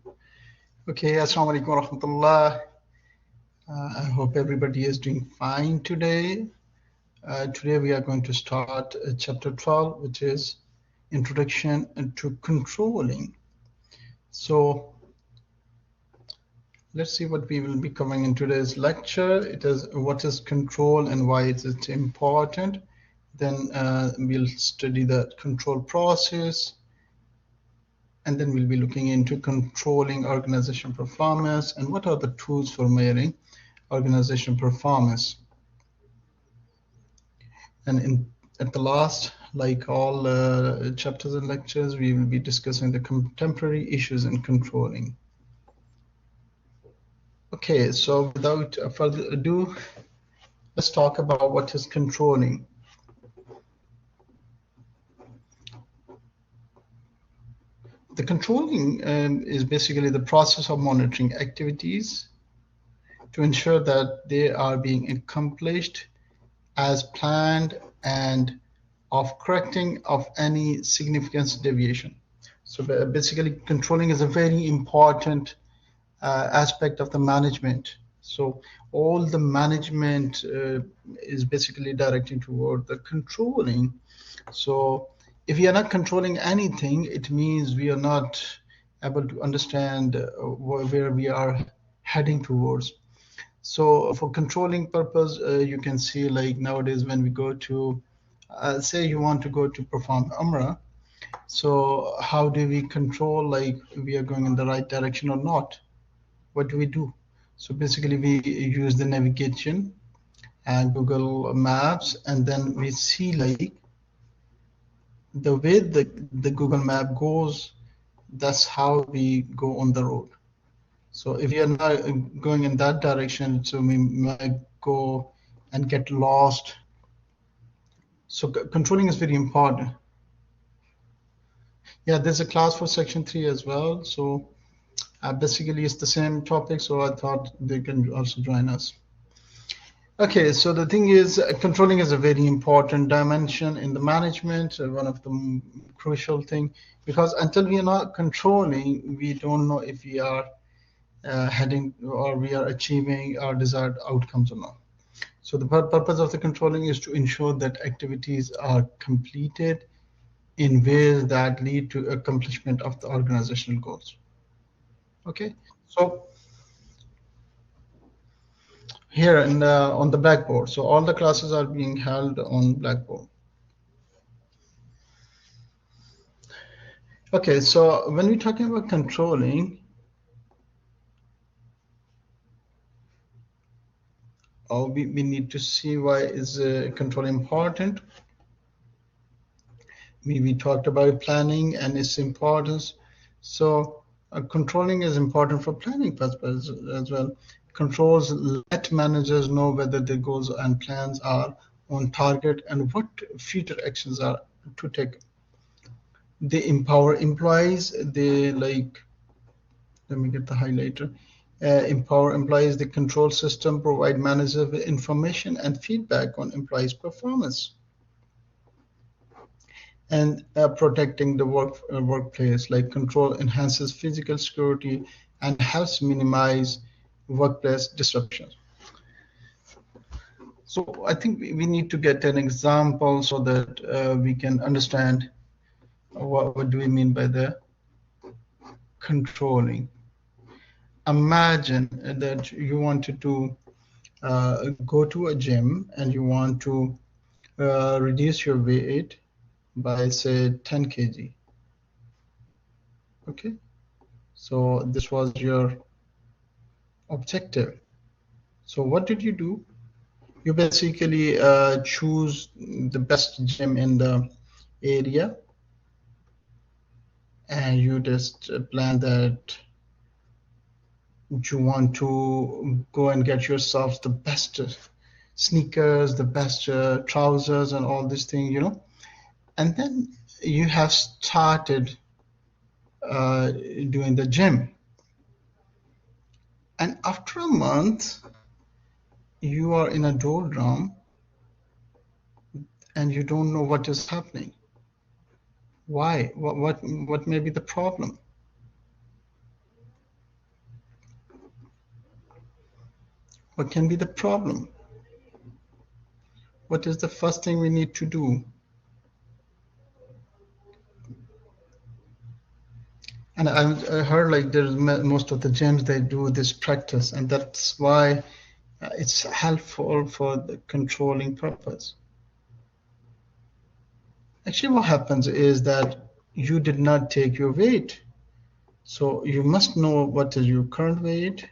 Okay, Assalamu alaikum wa rahmatullah. I hope everybody is doing fine today. Today we are going to start chapter 12, which is Introduction to Controlling. So let's see what we will be covering in today's lecture. It is what is control and why is it important. Then we'll study the control process. And then we'll be looking into controlling organization performance and what are the tools for measuring organization performance. And at the last, like all chapters and lectures, we will be discussing the contemporary issues in controlling. Okay, so without further ado, let's talk about what is controlling. The controlling is basically the process of monitoring activities to ensure that they are being accomplished as planned and of correcting of any significant deviation. So basically controlling is a very important aspect of the management. So all the management is basically directing toward the controlling. So if we are not controlling anything, it means we are not able to understand where we are heading towards. So for controlling purpose, you can see like nowadays when we go to, say you want to go to perform Umrah, so how do we control like we are going in the right direction or not? What do we do? So basically we use the navigation and Google Maps, and then we see like the way the Google Map goes, that's how we go on the road. So if you're not going in that direction, so we might go and get lost. So controlling is very important. Yeah, there's a class for section 3 as well. So basically it's the same topic, so I thought they can also join us. Okay, so the thing is, controlling is a very important dimension in the management, one of the crucial thing, because until we are not controlling, we don't know if we are heading or we are achieving our desired outcomes or not. So the purpose of the controlling is to ensure that activities are completed in ways that lead to accomplishment of the organizational goals. Okay, so here on the Blackboard, so all the classes are being held on Blackboard. Okay, so when we're talking about controlling, we need to see why is control important. We talked about planning and its importance. So controlling is important for planning purposes as well. Controls let managers know whether their goals and plans are on target and what future actions are to take. They empower employees. They like, let me get the highlighter. Empower employees. The control system provide managers with information and feedback on employees' performance. And protecting the workplace, like control enhances physical security and helps minimize workplace disruptions. So I think we need to get an example so that we can understand what do we mean by the controlling. Imagine that you wanted to go to a gym and you want to reduce your weight by say 10 kg. Okay, so this was your objective. So what did you do? You basically choose the best gym in the area, and you just plan that you want to go and get yourself the best sneakers, the best trousers, and all these things, you know. And then you have started doing the gym. And after a month, you are in a doldrum and you don't know what is happening. Why? What may be the problem? What can be the problem? What is the first thing we need to do? And I heard like there's most of the gyms, they do this practice, and that's why it's helpful for the controlling purpose. Actually, what happens is that you did not take your weight. So you must know what is your current weight,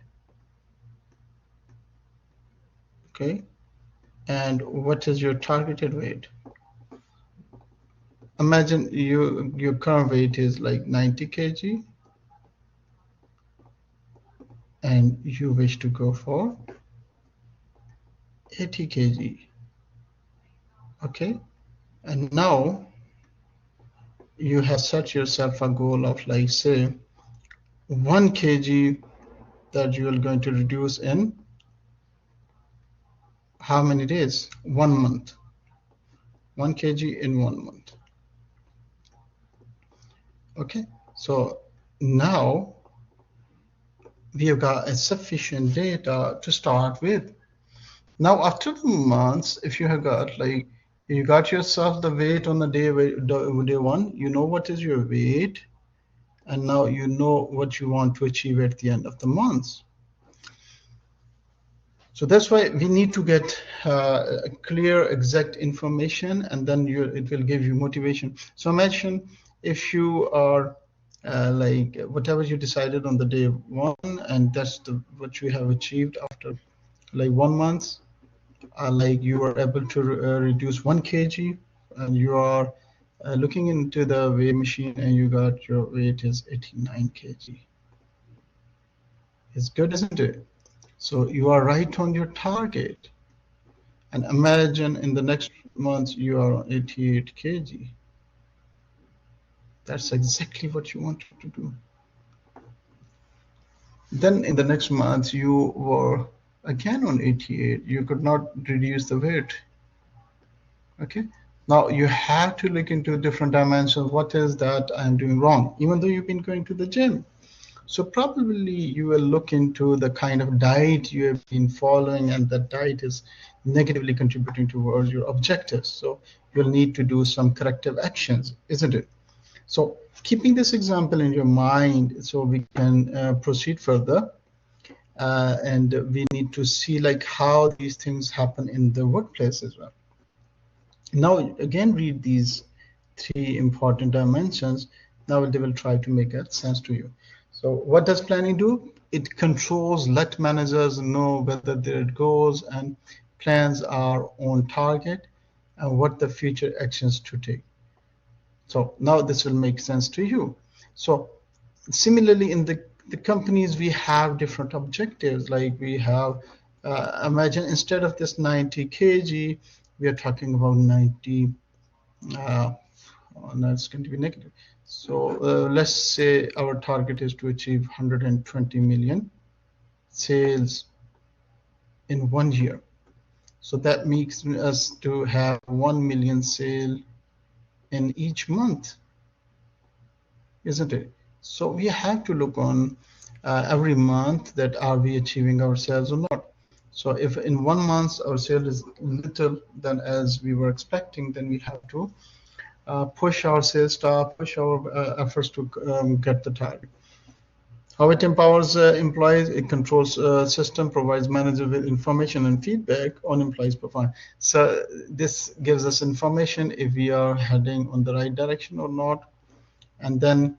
okay, and what is your targeted weight. Imagine your current weight is like 90 kg and you wish to go for 80 kg, okay? And now you have set yourself a goal of like say 1 kg that you are going to reduce in how many days? 1 month. 1 kg in 1 month. Okay, so now we have got a sufficient data to start with. Now after 2 months, if you have got like you got yourself the weight on the day 1, you know what is your weight, and now you know what you want to achieve at the end of the month. So that's why we need to get clear, exact information, and then it will give you motivation. So imagine if you are like whatever you decided on the day 1, and that's what you have achieved after like 1 month, like you are able to reduce 1 kg, and you are looking into the weigh machine, and you got your weight is 89 kg. It's good, isn't it? So you are right on your target. And imagine in the next month you are on 88 kg. That's exactly what you wanted to do. Then in the next month you were again on 88. You could not reduce the weight. Okay. Now you have to look into different dimensions. What is that I'm doing wrong? Even though you've been going to the gym. So probably you will look into the kind of diet you have been following, and that diet is negatively contributing towards your objectives. So you'll need to do some corrective actions, isn't it? So keeping this example in your mind, so we can proceed further, and we need to see like how these things happen in the workplace as well. Now again, read these 3 important dimensions. Now they will try to make sense to you. So what does planning do? It controls, let managers know whether their goals and plans are on target and what the future actions to take. So now this will make sense to you. So similarly in the companies, we have different objectives. Like we have, imagine instead of this 90 kg, we are talking about 90, that's going to be negative. So let's say our target is to achieve 120 million sales in 1 year. So that makes us to have 1 million sale in each month, isn't it? So we have to look on every month that are we achieving our sales or not. So if in 1 month our sale is little than as we were expecting, then we have to push our sales staff, push our efforts to get the target. How it empowers employees, it controls system, provides managers with information and feedback on employees' performance. So this gives us information if we are heading on the right direction or not, and then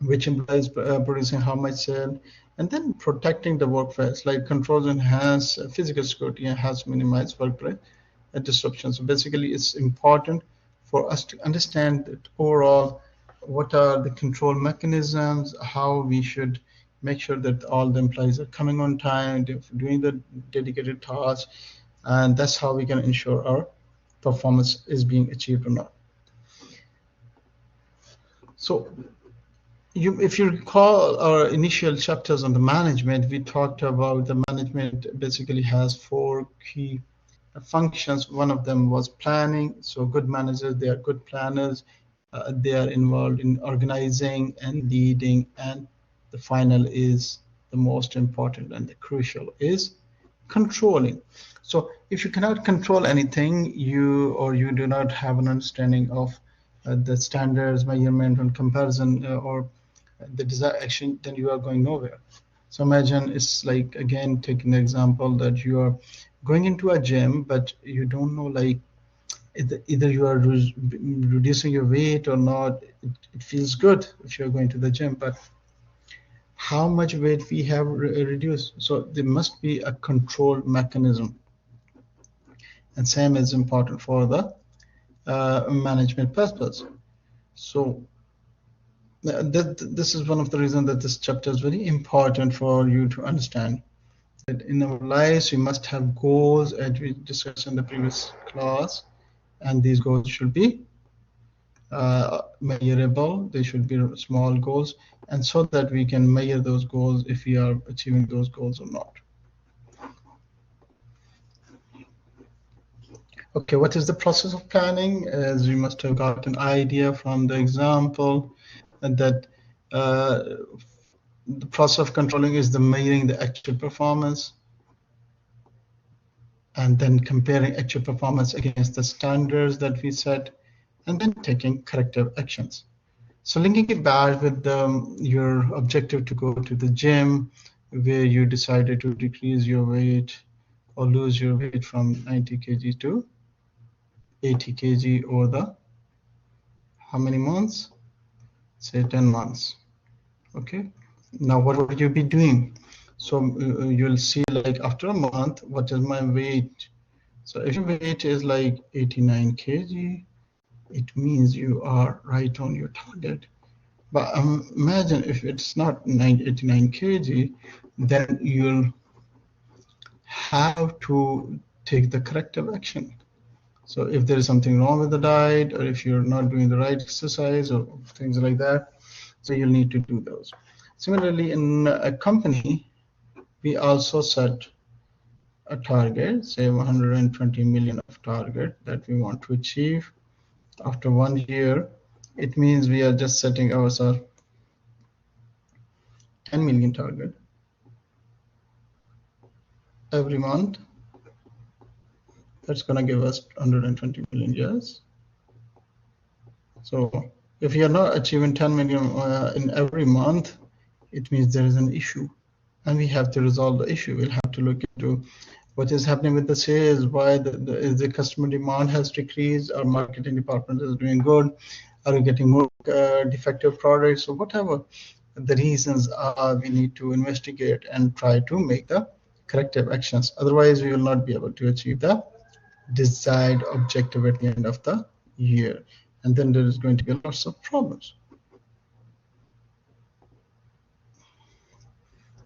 which employees producing how much sale, and then protecting the workforce, like controls enhance physical security and has minimized workplace disruption. So basically it's important for us to understand that overall what are the control mechanisms, how we should make sure that all the employees are coming on time, doing the dedicated tasks, and that's how we can ensure our performance is being achieved or not. So if you recall our initial chapters on the management, we talked about the management basically has 4 key functions. One of them was planning. So good managers, they are good planners. They are involved in organizing and leading, and the final is the most important and the crucial is controlling. So if you cannot control anything, you do not have an understanding of the standards, measurement, and comparison, or the desired action, then you are going nowhere. So imagine it's like, again, taking the example that you are going into a gym, but you don't know, like, either you are reducing your weight or not. It feels good if you're going to the gym, but how much weight we have reduced. So there must be a control mechanism, and same is important for the management purpose. So this is one of the reasons that this chapter is very important for you to understand that in our lives we must have goals, as we discussed in the previous class, and these goals should be measurable. They should be small goals, and so that we can measure those goals if we are achieving those goals or not. Okay, what is the process of planning? As you must have got an idea from the example, that the process of controlling is the measuring the actual performance and then comparing actual performance against the standards that we set, and then taking corrective actions. So linking it back with your objective to go to the gym, where you decided to decrease your weight or lose your weight from 90 kg to 80 kg over the how many months? Say 10 months. Okay. Now what would you be doing? So you'll see, like, after a month, what is my weight? So if your weight is like 89 kg, it means you are right on your target. But imagine if it's not 89 kg, then you'll have to take the corrective action. So if there is something wrong with the diet, or if you're not doing the right exercise or things like that, so you'll need to do those. Similarly, in a company, we also set a target, say 120 million of target that we want to achieve. After 1 year, it means we are just setting ourselves 10 million target every month. That's going to give us 120 million years. So if you are not achieving 10 million in every month, it means there is an issue, and we have to resolve the issue. We'll have to look into what is happening with the sales, why the customer demand has decreased, our marketing department is doing good, are we getting more defective products? So whatever the reasons are, we need to investigate and try to make the corrective actions. Otherwise, we will not be able to achieve the desired objective at the end of the year. And then there is going to be lots of problems.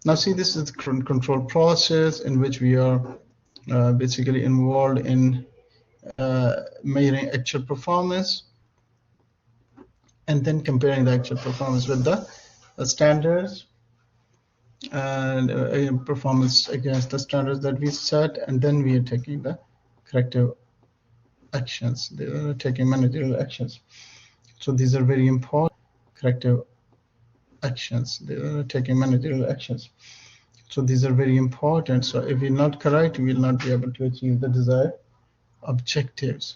Now see, this is the control process in which we are basically involved in measuring actual performance and then comparing the actual performance with the standards and performance against the standards that we set, and then we are taking the corrective actions. They are taking managerial actions. So these are very important. Corrective actions. They are taking managerial actions. So these are very important. So if we're not correct, we will not be able to achieve the desired objectives.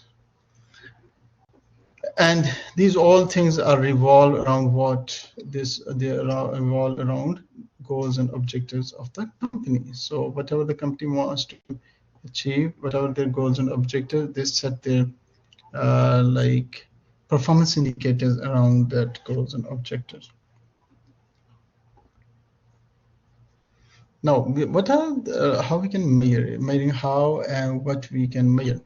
And these all things are revolved around what they are revolved around goals and objectives of the company. So whatever the company wants to achieve, whatever their goals and objectives, they set their like performance indicators around that goals and objectives. Now, what are how we can measure, measuring how and what we can measure.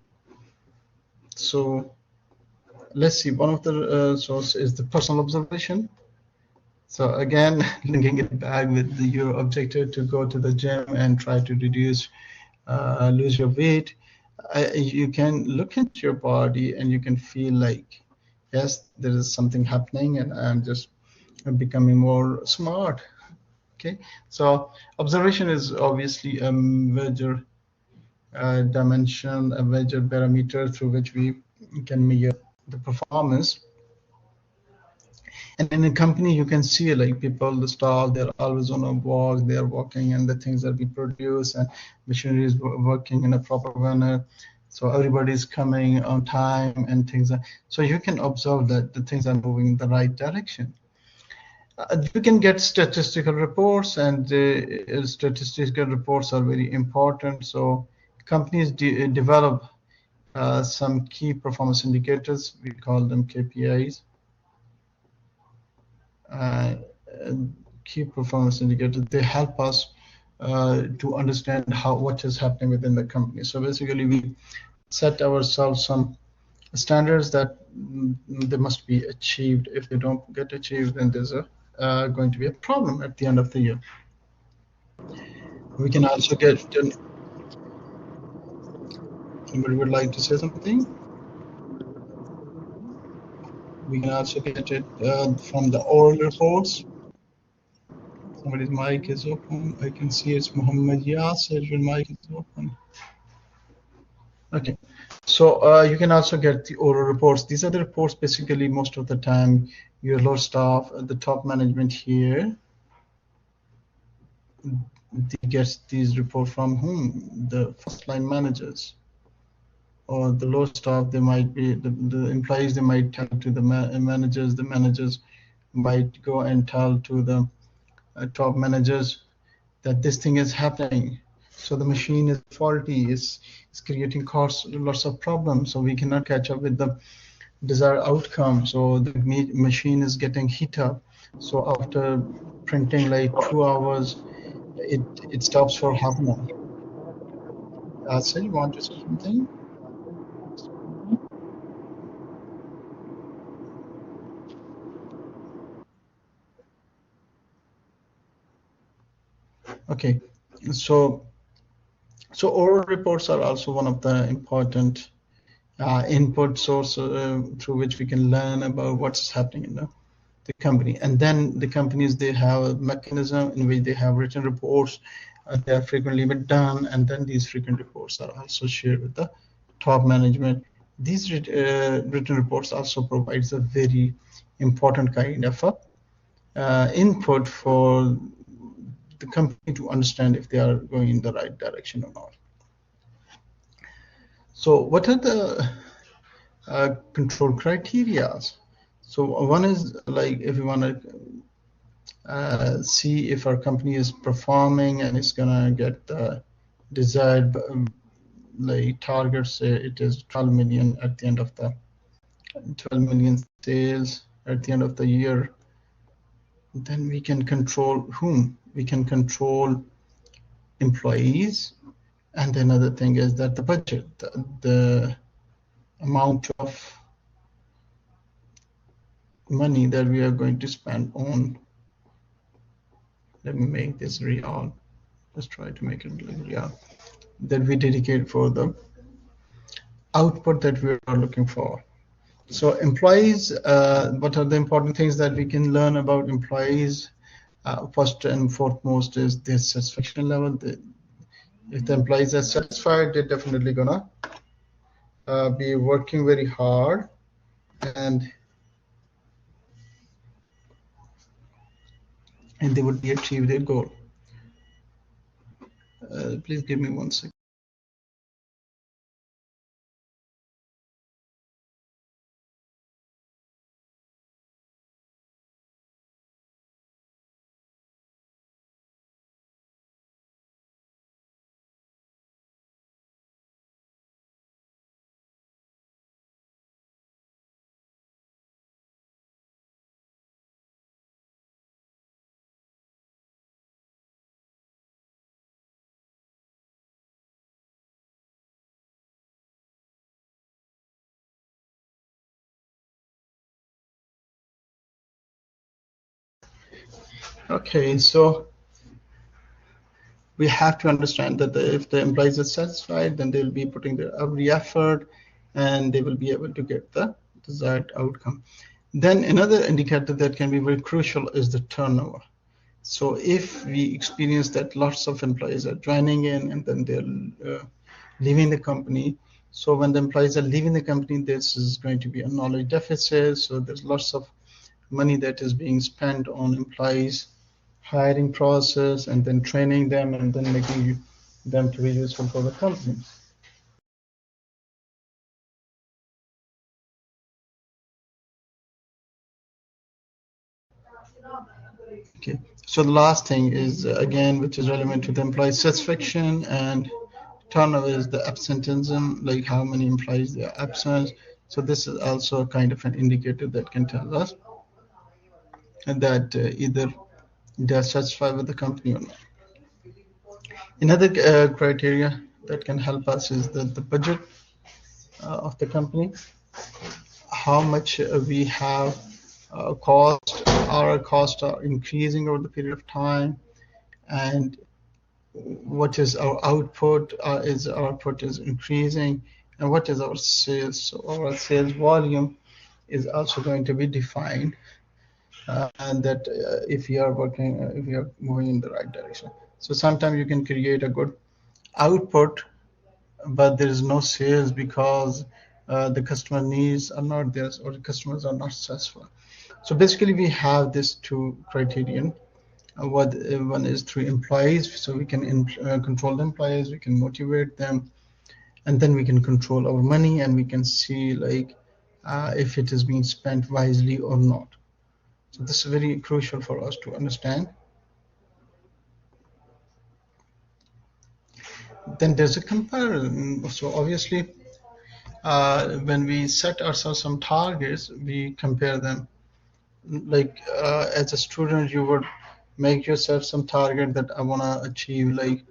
So let's see, one of the source is the personal observation. So again, linking it back with your objective to go to the gym and try to reduce, lose your weight, you can look at your body and you can feel like, yes, there is something happening and I'm just becoming more smart. Okay, so observation is obviously a major dimension, a major parameter through which we can measure the performance. And in a company, you can see like people, the staff, they're always on a walk, they're walking, and the things that we produce, and machinery is working in a proper manner. So everybody's coming on time and things. So you can observe that the things are moving in the right direction. You can get statistical reports, and statistical reports are very important. So companies develop some key performance indicators. We call them KPIs. Key performance indicators. They help us to understand what is happening within the company. So basically, we set ourselves some standards that they must be achieved. If they don't get achieved, then there's going to be a problem at the end of the year. We can also get. Anybody would like to say something? We can also get it from the oral reports. Somebody's mic is open. I can see it's Muhammad Yasir. Your mic is open. Okay, so you can also get the oral reports. These are the reports basically most of the time your lower staff, the top management here, they get these reports from whom? The first line managers or the lower staff. They might be the employees, they might tell to the managers, the managers might go and tell to the top managers that this thing is happening. So the machine is faulty, it's creating lots of problems, so we cannot catch up with the desired outcome. So the machine is getting heat up. So after printing like 2 hours, it stops for half an hour. Asir, you want to say something? Okay, so oral reports are also one of the important input source through which we can learn about what's happening in the company. And then the companies, they have a mechanism in which they have written reports. They are frequently done, and then these frequent reports are also shared with the top management. These written reports also provides a very important kind of input for the company to understand if they are going in the right direction or not. So what are the control criteria? So one is like if you want to see if our company is performing and it's gonna get the desired like targets, say it is 12 million at the end of the 12 million sales at the end of the year, then we can control whom? We can control employees. And another thing is that the budget, the amount of money that we are going to spend on, let me make this real. Let's try to make it real. That we dedicate for the output that we are looking for. So employees, what are the important things that we can learn about employees? First and foremost is their satisfaction level. If the employees are satisfied, they're definitely gonna be working very hard, and they would be achieve their goal. Please give me 1 second. Okay, so we have to understand that if the employees are satisfied, then they'll be putting their every effort and they will be able to get the desired outcome. Then another indicator that can be very crucial is the turnover. So if we experience that lots of employees are joining in and then they're leaving the company, so when the employees are leaving the company, this is going to be a knowledge deficit. So there's lots of money that is being spent on employees hiring process and then training them and then making them to be useful for the company. Okay, so the last thing is again, which is relevant to the employee satisfaction and turnover, is the absenteeism, like how many employees they are absent. So this is also kind of an indicator that can tell us that either they are satisfied with the company or not. Another criteria that can help us is the budget of the company, how much we have cost, our costs are increasing over the period of time, and what is our output, is our output is increasing, and what is our sales. So our sales volume is also going to be defined, and that if we are working, if we are moving in the right direction. So sometimes you can create a good output, but there is no sales because the customer needs are not there or the customers are not satisfied. So basically, we have this two criterion. One is through employees, so we can control the employees, we can motivate them, and then we can control our money, and we can see like if it is being spent wisely or not. So this is very crucial for us to understand. Then there's a comparison. So obviously, when we set ourselves some targets, we compare them. Like as a student, you would make yourself some target that I want to achieve like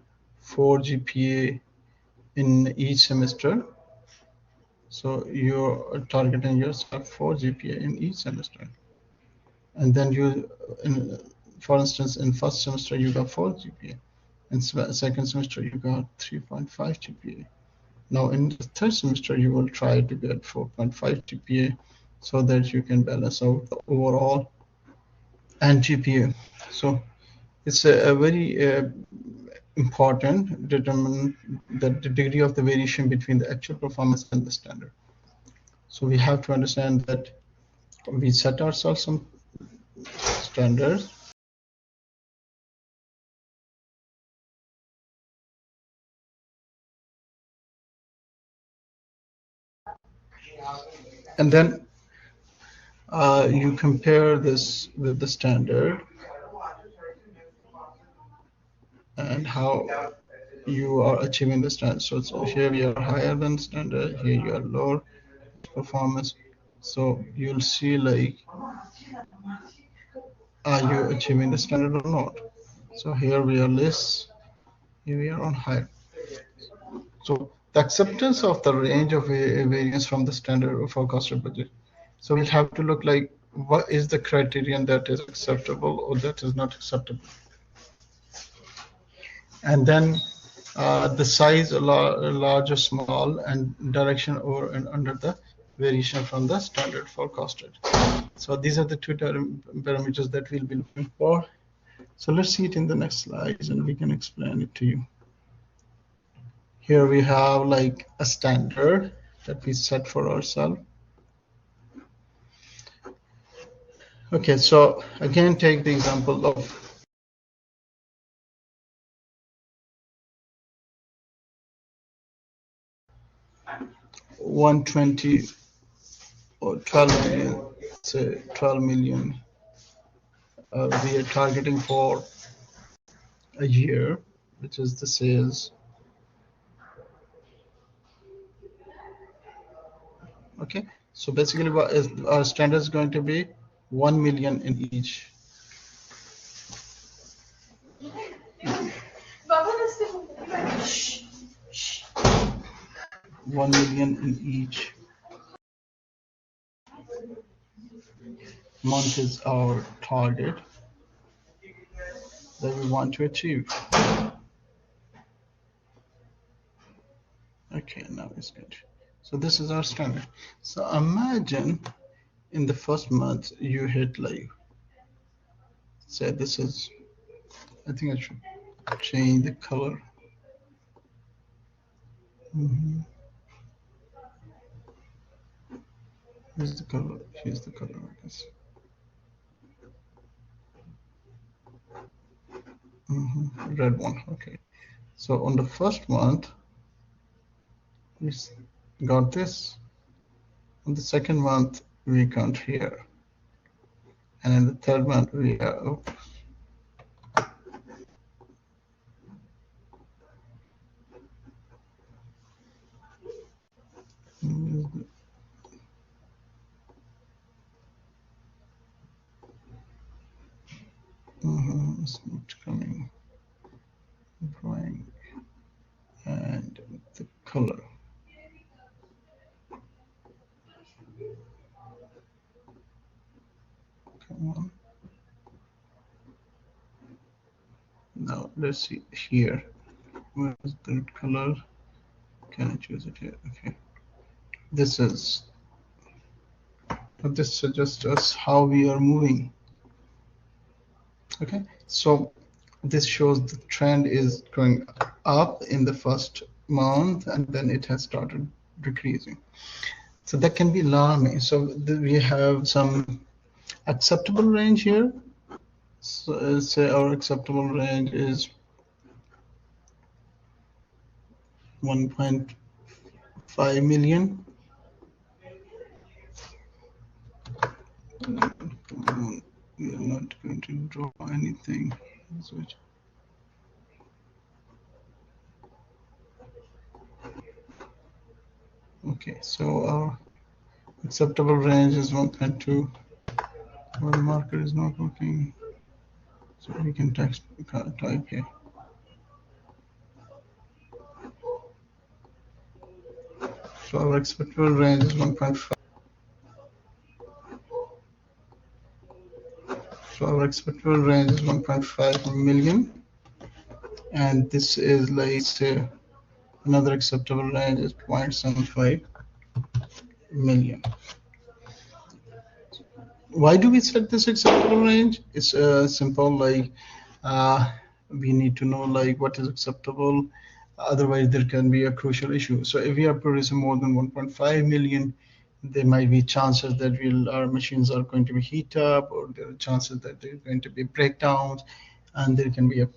4 GPA in each semester. So you're targeting yourself 4 GPA in each semester. And then for instance, in first semester, you got 4 GPA. In second semester, you got 3.5 GPA. Now in the third semester, you will try to get 4.5 GPA so that you can balance out the overall and GPA. So it's a very important determine the degree of the variation between the actual performance and the standard. So we have to understand that we set ourselves some standards, and then you compare this with the standard and how you are achieving the standard. So here we are higher than standard, here you are lower performance. So you'll see like, are you achieving the standard or not? So here we are less, here we are on higher. So the acceptance of the range of variance from the standard forecasted budget. So we'll have to look like what is the criterion that is acceptable or that is not acceptable. And then the size, large or small, and direction over and under the variation from the standard forecasted. So these are the two parameters that we'll be looking for. So let's see it in the next slides and we can explain it to you. Here we have like a standard that we set for ourselves. Okay, so again, take the example of 120 or 12 million, say 12 million we are targeting for a year, which is the sales. Okay, so basically what is our standard is going to be 1 million in each. 1 million in each month is our target that we want to achieve. Okay, now it's good. So this is our standard. So imagine in the first month you hit like, say this is, I think I should change the color. Here's the color, I guess. Red one. Okay. So on the first month, we got this. On the second month, we count here. And in the third month, we have it's not coming. Drawing and the color. Come on. Now let's see here. Where is the color? Can I choose it here? Okay. This suggests us how we are moving. Okay. So this shows the trend is going up in the first month and then it has started decreasing. So that can be alarming. So we have some acceptable range here. So say our acceptable range is 1.5 million. We are not going to draw anything. Switch. Okay, so our acceptable range is 1.2. Our marker is not working, so we can type here. So our acceptable range is 1.5. So our acceptable range is 1.5 million, and this is like say another acceptable range is 0.75 million. Why do we set this acceptable range? It's simple, like we need to know like what is acceptable, otherwise there can be a crucial issue. So if we are producing more than 1.5 million, there might be chances that our machines are going to be heat up, or there are chances that there are going to be breakdowns, and there can be a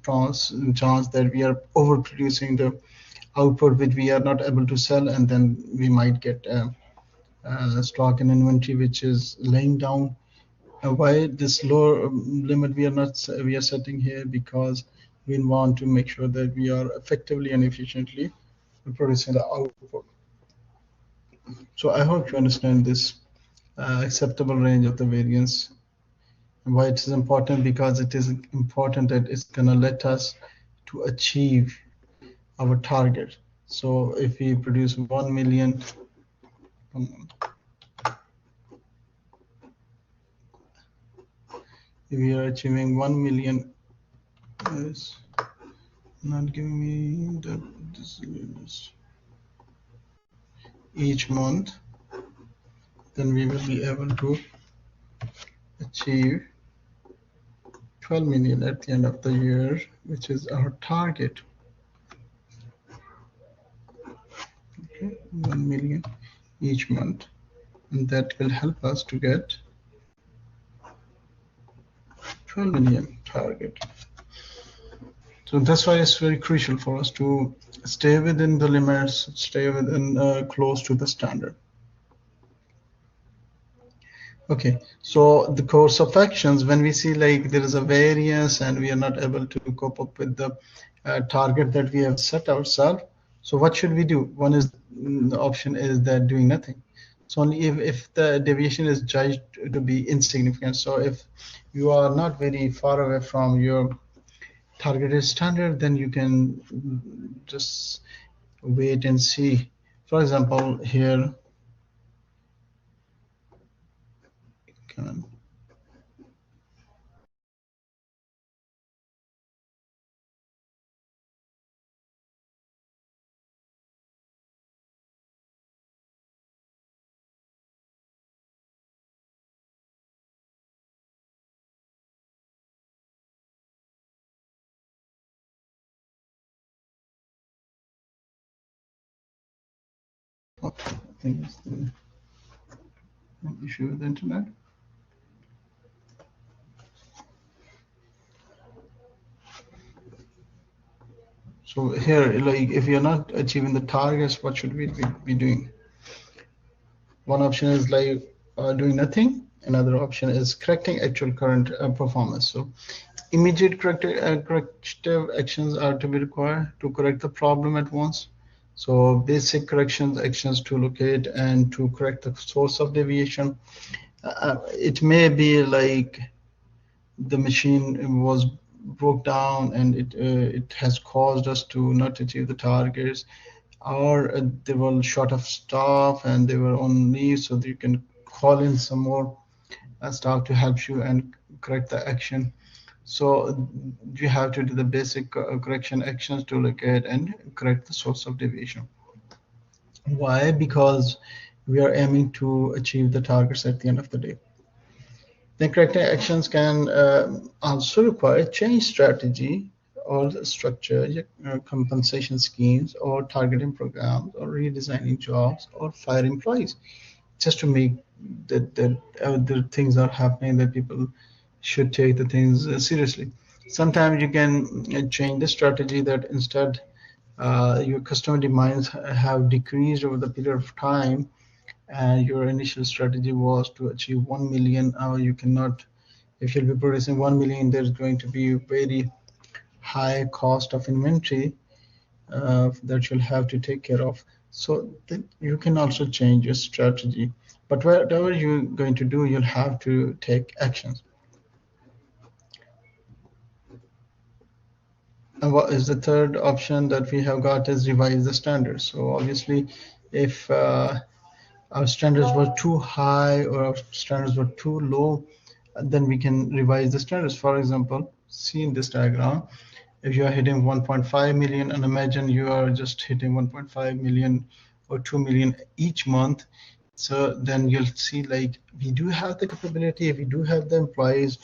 chance that we are overproducing the output which we are not able to sell, and then we might get stock and inventory which is laying down. Why this lower limit we are setting here? Because we want to make sure that we are effectively and efficiently producing the output. So I hope you understand this acceptable range of the variance. And why it is important? Because it is important that it's going to let us to achieve our target. So if we produce 1 million, if we are achieving 1 million, is not giving me that this each month, then we will be able to achieve 12 million at the end of the year, which is our target. Okay, 1 million each month, and that will help us to get 12 million target. So that's why it's very crucial for us to stay within the limits, stay within close to the standard. Okay, so the course of actions, when we see like there is a variance and we are not able to cope up with the target that we have set ourselves, so what should we do? One is the option is that doing nothing. So only if the deviation is judged to be insignificant. So if you are not very far away from your targeted standard, then you can just wait and see. For example, here, I think it's the issue with the internet. So here, like if you're not achieving the targets, what should we be doing? One option is like doing nothing. Another option is correcting actual current performance. So immediate corrective actions are to be required to correct the problem at once. So basic corrections actions to locate and to correct the source of deviation. It may be like the machine was broke down and it has caused us to not achieve the targets, or they were short of staff and they were on leave, so you can call in some more staff to help you and correct the action. So you have to do the basic correction actions to look at and correct the source of deviation. Why? Because we are aiming to achieve the targets at the end of the day. Then corrective actions can also require change strategy or structure, compensation schemes, or targeting programs, or redesigning jobs, or fire employees, just to make that the things are happening that people should take the things seriously. Sometimes you can change the strategy that instead your customer demands have decreased over the period of time, and your initial strategy was to achieve 1 million. You cannot, if you'll be producing 1 million, there's going to be very high cost of inventory that you'll have to take care of. So then you can also change your strategy. But whatever you're going to do, you'll have to take actions. And what is the third option that we have got is revise the standards. So obviously, if our standards were too high or our standards were too low, then we can revise the standards. For example, see in this diagram, if you are hitting 1.5 million, and imagine you are just hitting 1.5 million or 2 million each month, so then you'll see like we do have the capability, we do have the employees,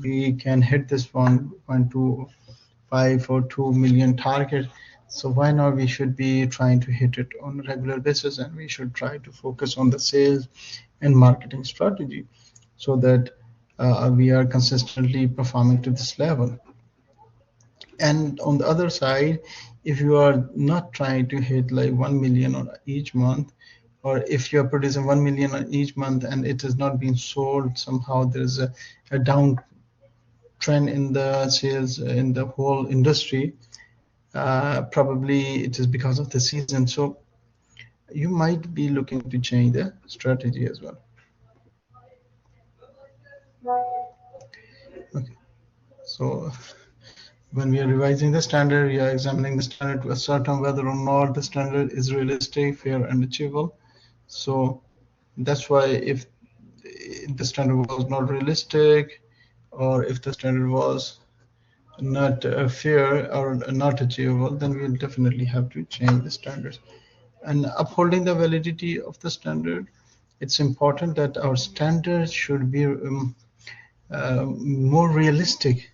we can hit this 1.25 or 2 million target. So why not we should be trying to hit it on a regular basis, and we should try to focus on the sales and marketing strategy so that we are consistently performing to this level. And on the other side, if you are not trying to hit like 1 million on each month, or if you are producing 1 million on each month and it is not being sold, somehow there is a down trend in the sales in the whole industry, probably it is because of the season. So you might be looking to change the strategy as well. Okay, so when we are revising the standard, we are examining the standard to ascertain whether or not the standard is realistic, fair, and achievable. So that's why if the standard was not realistic, or if the standard was not fair or not achievable, then we'll definitely have to change the standards. And upholding the validity of the standard, it's important that our standards should be more realistic.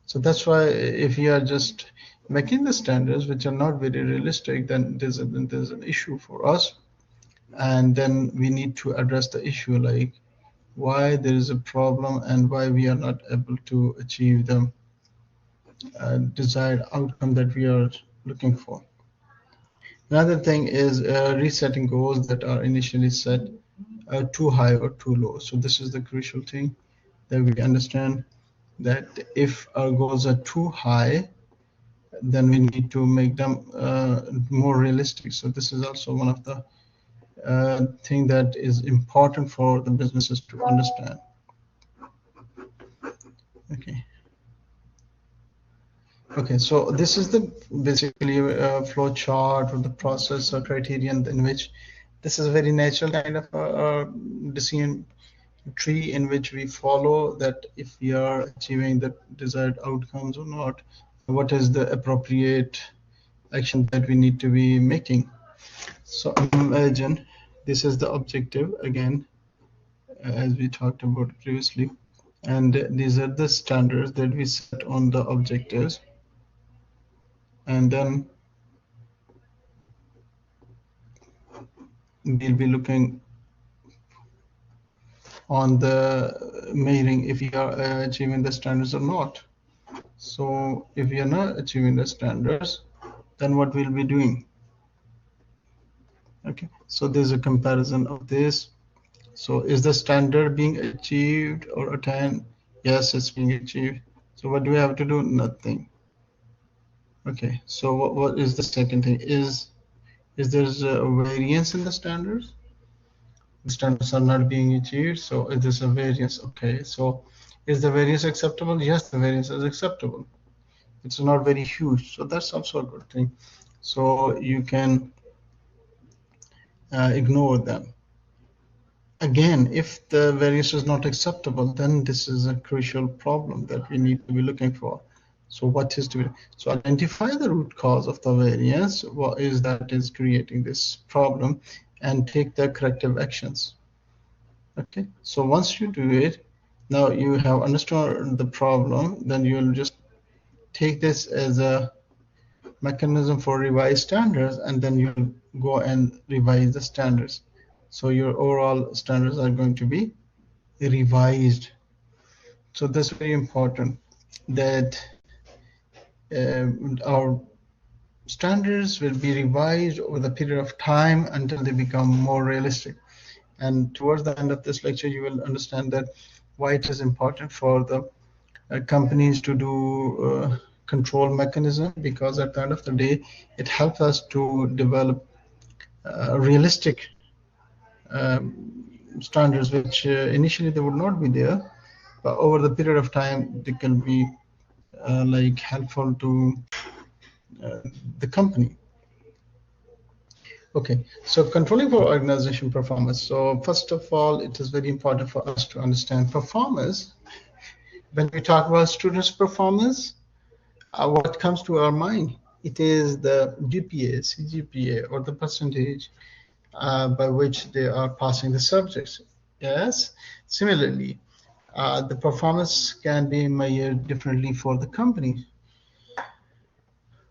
So that's why if you are just making the standards which are not very realistic, then there's an issue for us. And then we need to address the issue, like why there is a problem and why we are not able to achieve the desired outcome that we are looking for. Another thing is resetting goals that are initially set too high or too low. So this is the crucial thing, that we understand that if our goals are too high, then we need to make them more realistic. So this is also one of the thing that is important for the businesses to understand. Okay, so this is the basically flow chart or the process or criterion in which this is a very natural kind of decision tree in which we follow that if we are achieving the desired outcomes or not, what is the appropriate action that we need to be making. So imagine this is the objective again, as we talked about previously, and these are the standards that we set on the objectives, and then we'll be looking on the measuring if we are achieving the standards or not. So if we are not achieving the standards, then what we'll be doing. Okay, so there's a comparison of this. So is the standard being achieved or attained? Yes, it's being achieved. So what do we have to do? Nothing. Okay, so what is the second thing? Is there's a variance in the standards? The standards are not being achieved, so it is a variance. Okay, so is the variance acceptable? Yes, the variance is acceptable. It's not very huge, so that's also a good thing. So you can ignore them. Again, if the variance is not acceptable, then this is a crucial problem that we need to be looking for. So what is to be, so identify the root cause of the variance, what is that is creating this problem, and take the corrective actions. Okay, so once you do it, now you have understood the problem, then you'll just take this as a mechanism for revised standards, and then you'll go and revise the standards. So your overall standards are going to be revised. So that's very important that our standards will be revised over the period of time until they become more realistic. And towards the end of this lecture, you will understand that why it is important for the companies to do control mechanism, because at the end of the day, it helps us to develop realistic standards, which initially they would not be there, but over the period of time, they can be like helpful to the company. Okay, so controlling for organization performance. So first of all, it is very important for us to understand performance. When we talk about students' performance, what comes to our mind? It is the GPA, CGPA, or the percentage by which they are passing the subjects. Yes. Similarly, the performance can be measured differently for the company.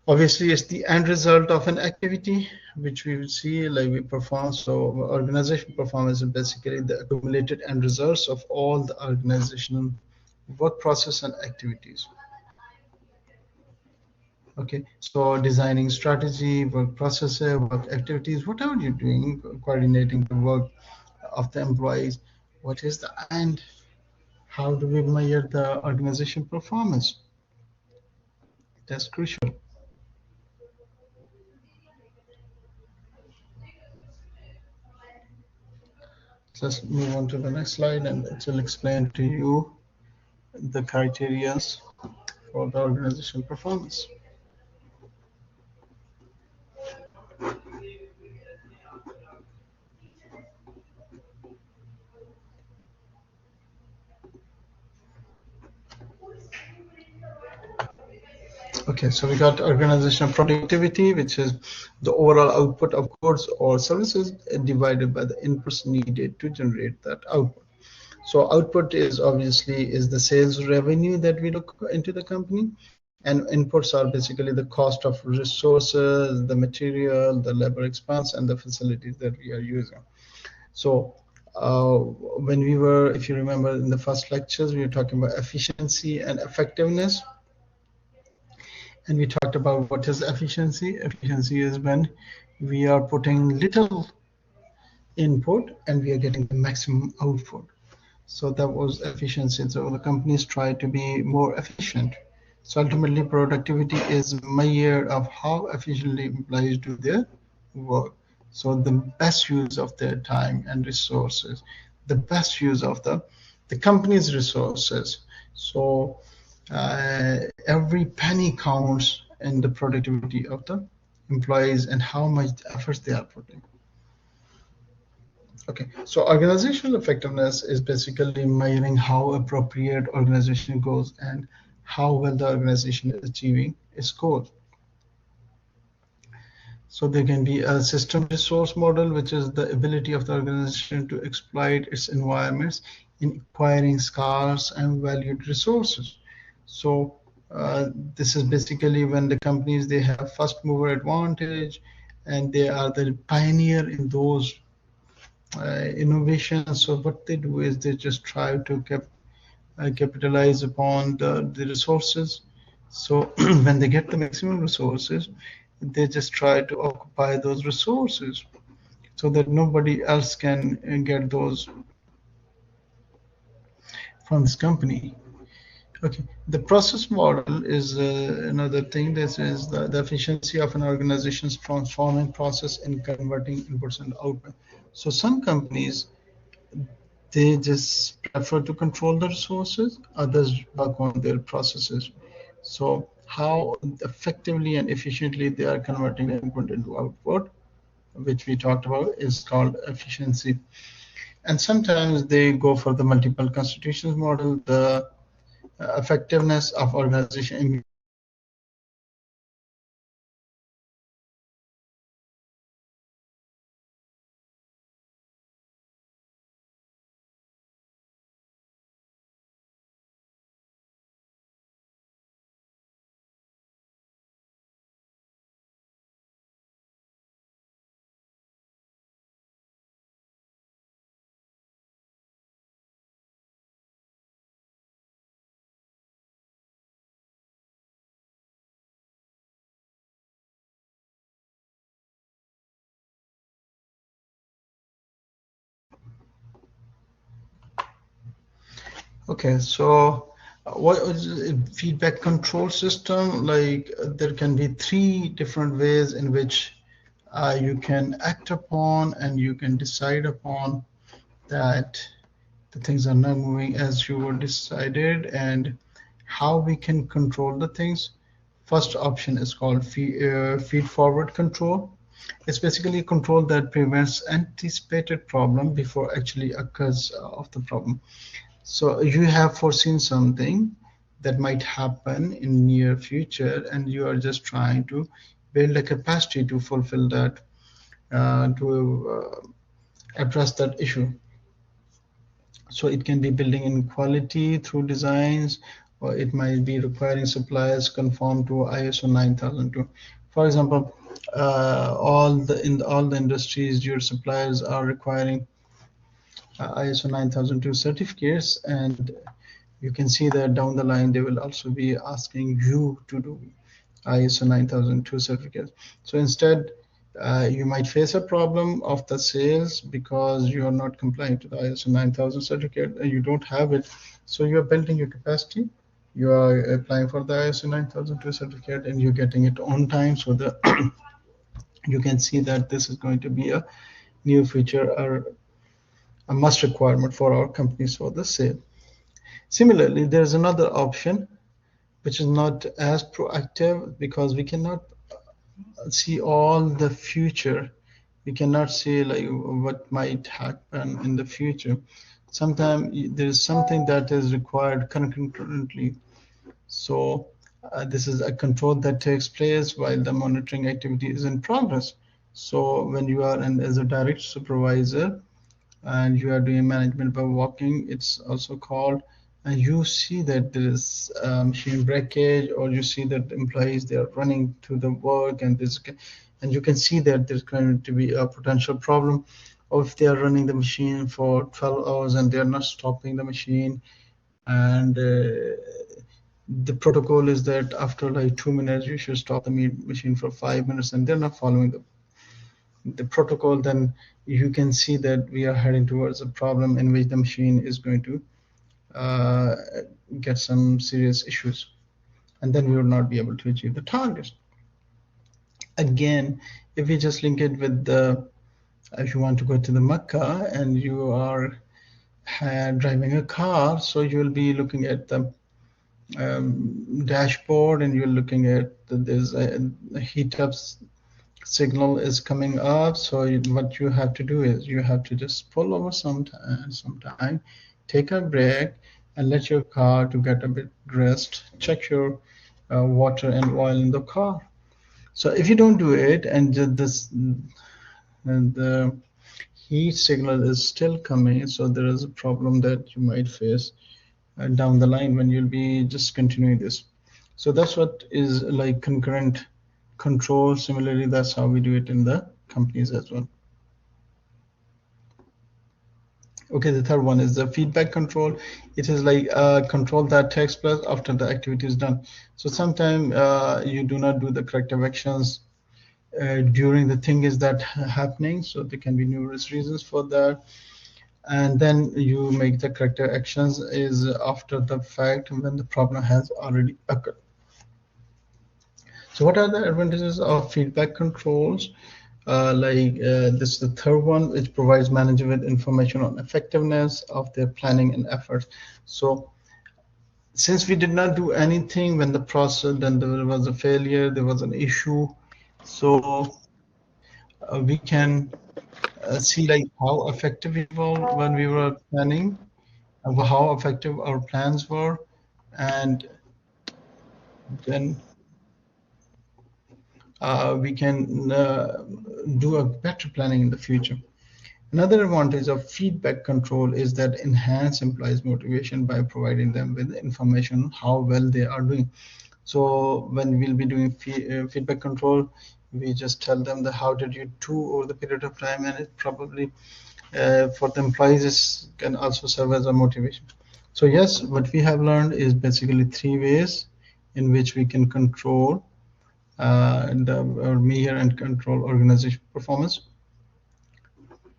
Obviously, it's the end result of an activity which we will see like we perform. So organization performance is basically the accumulated end results of all the organizational work process and activities. Okay, so designing strategy, work processes, work activities, whatever you're doing, coordinating the work of the employees, what is the end? How do we measure the organization performance? That's crucial. Let's move on to the next slide, and it will explain to you the criteria for the organization performance. Okay, so we got organizational productivity, which is the overall output of goods or services divided by the inputs needed to generate that output. So output is obviously is the sales revenue that we look into the company, and inputs are basically the cost of resources, the material, the labor expense, and the facilities that we are using. So when we were, if you remember in the first lectures, we were talking about efficiency and effectiveness. And we talked about what is efficiency. Efficiency is when we are putting little input and we are getting the maximum output. So that was efficiency. So the companies try to be more efficient. So ultimately, productivity is measured of how efficiently employees do their work. So the best use of their time and resources, the best use of the company's resources. So every penny counts in the productivity of the employees and how much efforts they are putting. Okay, so organizational effectiveness is basically measuring how appropriate organization goes and how well the organization is achieving its goals. So there can be a system resource model, which is the ability of the organization to exploit its environments in acquiring scarce and valued resources. So this is basically when the companies, they have first mover advantage and they are the pioneer in those innovations. So what they do is they just try to capitalize upon the resources. So when they get the maximum resources, they just try to occupy those resources so that nobody else can get those from this company. Okay, the process model is another thing. This is the efficiency of an organization's transforming process in converting inputs and output. So some companies, they just prefer to control the resources, others work on their processes. So how effectively and efficiently they are converting input into output, which we talked about, is called efficiency. And sometimes they go for the multiple constitutions model, the effectiveness of organization. Okay, so what is a feedback control system? Like there can be three different ways in which you can act upon and you can decide upon that the things are not moving as you were decided and how we can control the things. First option is called feed forward control. It's basically a control that prevents anticipated problem before actually occurs of the problem. So you have foreseen something that might happen in near future, and you are just trying to build a capacity to fulfill that, to address that issue. So it can be building in through designs, or it might be requiring suppliers conform to ISO 9002. For example, in all the industries, your suppliers are requiring ISO 9002 certificates, and you can see that down the line they will also be asking you to do ISO 9002 certificates. So instead, you might face a problem of the sales because you are not complying to the ISO 9000 certificate and you don't have it. So you are building your capacity. You are applying for the ISO 9002 certificate and you're getting it on time. So that you can see that this is going to be a new feature or a must requirement for our companies for the sale. Similarly, there's another option which is not as proactive because we cannot see all the future. We cannot see like what might happen in the future. Sometimes there is something that is required concurrently. So this is a control that takes place while the monitoring activity is in progress. So when you are as a direct supervisor, and you are doing management by walking, it's also called, and you see that there is machine breakage, or you see that employees, they are running to the work and this, and you can see that there's going to be a potential problem, or if they are running the machine for 12 hours and they are not stopping the machine, and the protocol is that after like 2 minutes you should stop the machine for 5 minutes, and they're not following the protocol, then you can see that we are heading towards a problem in which the machine is going to uh, get some serious issues, and then we will not be able to achieve the targets. Again, if we just link it with the, if you want to go to the Mecca and you are driving a car, so you'll be looking at the dashboard and you're looking at there's a heat up signal is coming up. So what you have to do is you have to just pull over sometime, take a break, and let your car to get a bit rest. Check your water and oil in the car. So if you don't do it and the heat signal is still coming, so there is a problem that you might face down the line when you'll be just continuing this. So that's what is like concurrent control. Similarly, that's how we do it in the companies as well. Okay, the third one is the feedback control. It is like control that takes place after the activity is done. So sometimes you do not do the corrective actions during the thing is that happening. So there can be numerous reasons for that. And then you make the corrective actions is after the fact when the problem has already occurred. So what are the advantages of feedback controls? This is the third one, which provides manager with information on effectiveness of their planning and efforts. So since we did not do anything when the process, then there was a failure, there was an issue. So we can see like how effective we were when we were planning, how effective our plans were, and then we can do a better planning in the future. Another advantage of feedback control is that enhance employees' motivation by providing them with information how well they are doing. So when we'll be doing feedback control, we just tell them that how did you do over the period of time, and it probably for the employees can also serve as a motivation. So yes, what we have learned is basically 3 ways in which we can control or measure and control organization performance.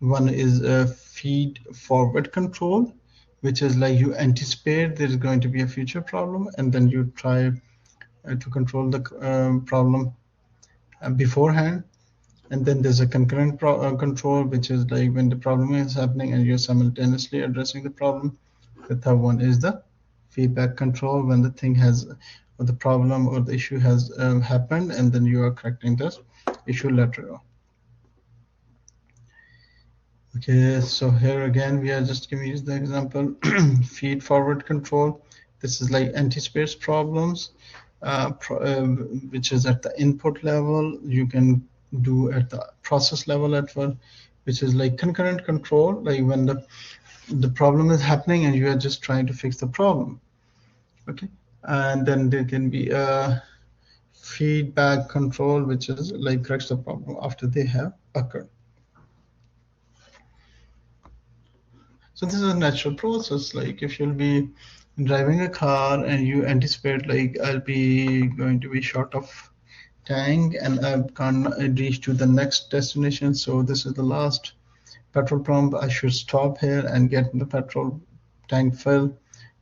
One is a feed forward control, which is like you anticipate there is going to be a future problem, and then you try to control the problem beforehand. And then there's a concurrent control, which is like when the problem is happening and you're simultaneously addressing the problem. The third one is the feedback control, when the thing has, or the problem or the issue has happened, and then you are correcting this issue later on. Okay, so here again we are just giving you the example. Feed forward control. This is like anticipates problems, which is at the input level. You can do at the process level as well, which is like concurrent control, like when the problem is happening and you are just trying to fix the problem. Okay, and then there can be a feedback control, which is like corrects the problem after they have occurred. So this is a natural process. Like if you'll be driving a car and you anticipate like I'll be going to be short of tank and I can't reach to the next destination, so this is the last petrol pump, I should stop here and get the petrol tank filled.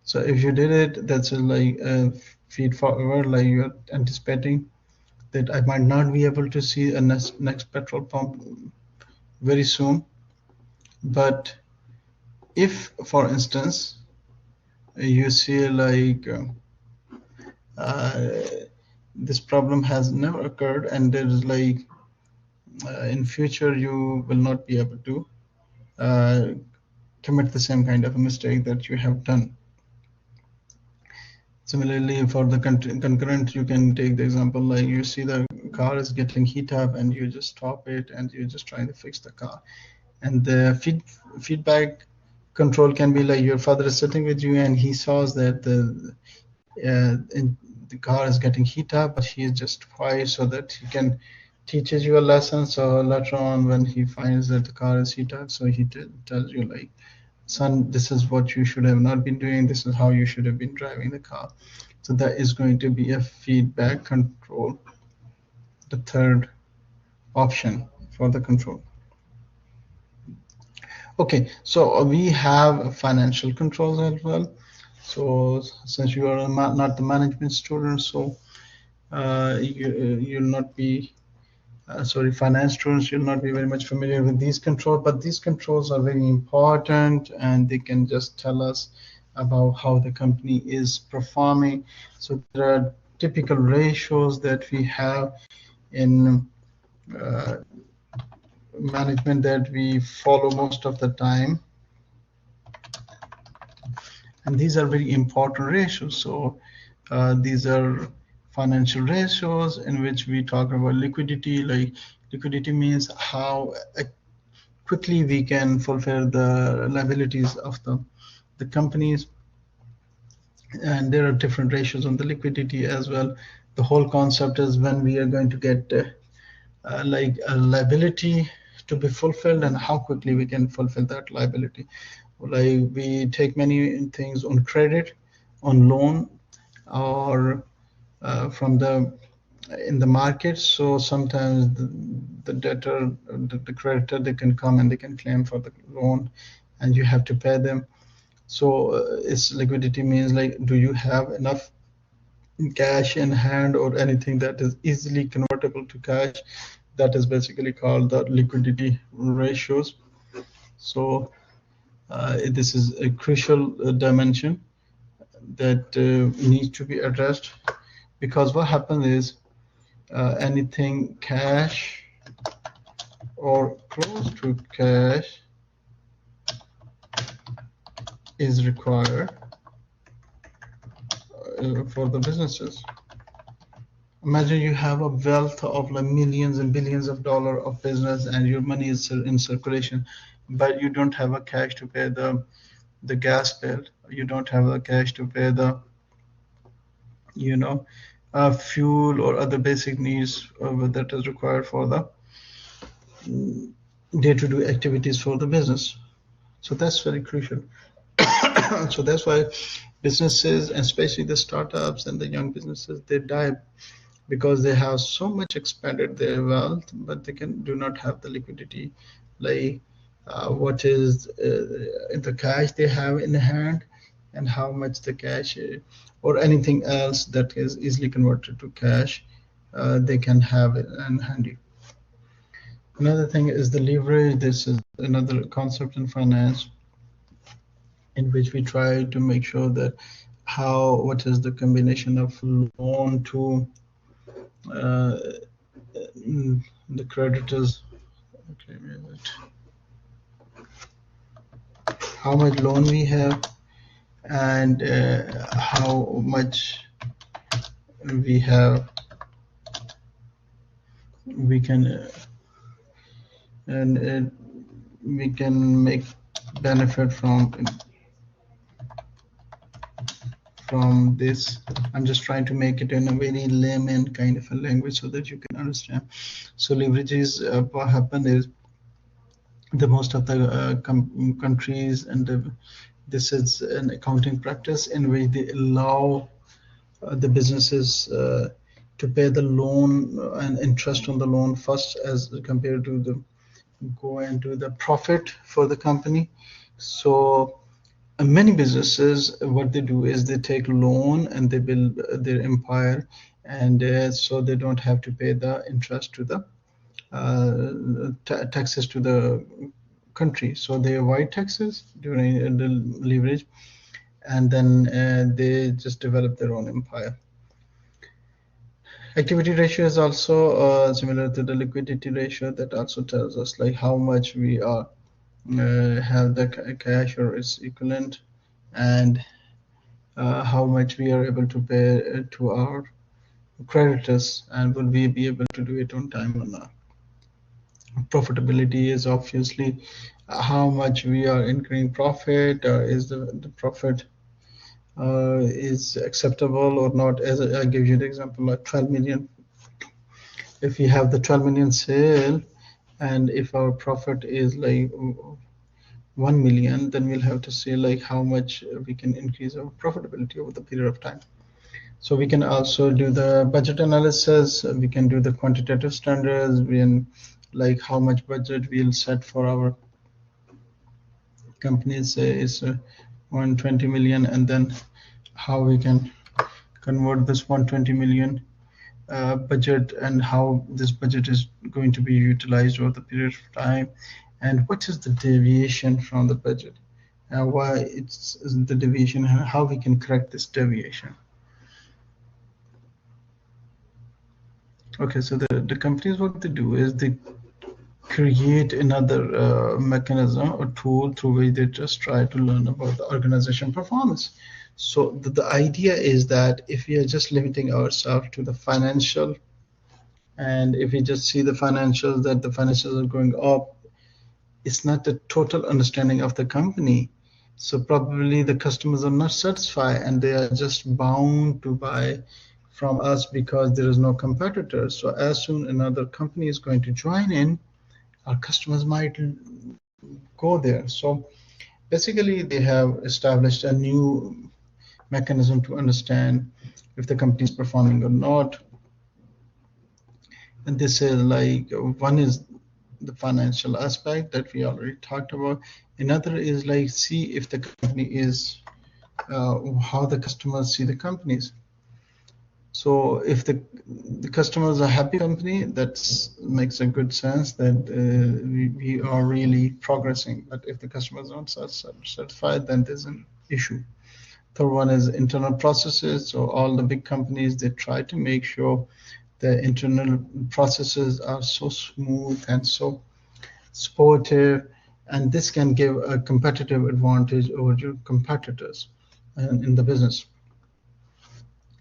So if you did it, that's like a feed forward, like you're anticipating that I might not be able to see a next petrol pump very soon. But if, for instance, you see like this problem has never occurred and there is like in future you will not be able to commit the same kind of a mistake that you have done. Similarly, for the concurrent, you can take the example like you see the car is getting heat up and you just stop it and you're just trying to fix the car. And the feedback control can be like your father is sitting with you and he saws that the car is getting heat up, but he is just quiet so that he can teaches you a lesson. So later on, when he finds that the car is heat up, so he tells you like, son, this is what you should have not been doing. This is how you should have been driving the car. So that is going to be a feedback control, the third option for the control. Okay, so we have financial controls as well. So since you are not the management student, so you'll not be finance students, you'll not be very much familiar with these controls, but these controls are very important and they can just tell us about how the company is performing. So there are typical ratios that we have in management that we follow most of the time. And these are very important ratios. So these are financial ratios in which we talk about liquidity. Like liquidity means how quickly we can fulfill the liabilities of the companies. And there are different ratios on the liquidity as well. The whole concept is when we are going to get like a liability to be fulfilled and how quickly we can fulfill that liability. Like we take many things on credit, on loan, or from the in the market. So sometimes the debtor, the creditor, they can come and they can claim for the loan, and you have to pay them. So its liquidity means like, do you have enough cash in hand or anything that is easily convertible to cash? That is basically called the liquidity ratios. So this is a crucial dimension that needs to be addressed, because what happens is anything cash or close to cash is required for the businesses. Imagine you have a wealth of like millions and billions of dollars of business, and your money is in circulation, but you don't have a cash to pay the gas bill. You don't have a cash to pay the fuel or other basic needs that is required for the day-to-day activities for the business. So that's very crucial. So that's why businesses, especially the startups and the young businesses, they die because they have so much expanded their wealth, but they do not have the liquidity, like what is the cash they have in hand, and how much the cash or anything else that is easily converted to cash they can have it in handy. Another thing is the leverage. This is another concept in finance in which we try to make sure that what is the combination of loan to the creditors. Okay, how much loan we have, and how much we have, we can and we can make benefit from this. I'm just trying to make it in a very layman kind of a language so that you can understand. So leverage is what happened is the most of the countries, and this is an accounting practice in which they allow the businesses to pay the loan and interest on the loan first, as compared to the go into the profit for the company. So many businesses, what they do is they take loan and they build their empire, and so they don't have to pay the interest to the taxes to the country. So they avoid taxes during the leverage, and then they just develop their own empire. Activity ratio is also similar to the liquidity ratio. That also tells us like how much we are have the cash or its equivalent, and how much we are able to pay to our creditors, and will we be able to do it on time or not. Profitability is obviously how much we are incurring profit, is the profit is acceptable or not. As I give you the example, like 12 million. If we have the 12 million sale, and if our profit is like 1 million, then we'll have to see like how much we can increase our profitability over the period of time. So we can also do the budget analysis. We can do the quantitative standards. We can like how much budget we'll set for our companies is 120 million, and then how we can convert this 120 million budget, and how this budget is going to be utilized over the period of time, and what is the deviation from the budget, and why it's the deviation, and how we can correct this deviation. Okay, so the companies, what they do is they create another mechanism or tool through which they just try to learn about the organization performance. So the idea is that if we are just limiting ourselves to the financial, and if we just see the financials, that the financials are going up, it's not the total understanding of the company. So probably the customers are not satisfied, and they are just bound to buy from us because there is no competitor. So as soon another company is going to join in, our customers might go there. So basically they have established a new mechanism to understand if the company is performing or not. And this is like one is the financial aspect that we already talked about. Another is like see if the company is how the customers see the companies. So if the customers are happy company, that makes a good sense that we are really progressing. But if the customers aren't satisfied, then there's an issue. Third one is internal processes. So all the big companies, they try to make sure the internal processes are so smooth and so supportive, and this can give a competitive advantage over your competitors in the business.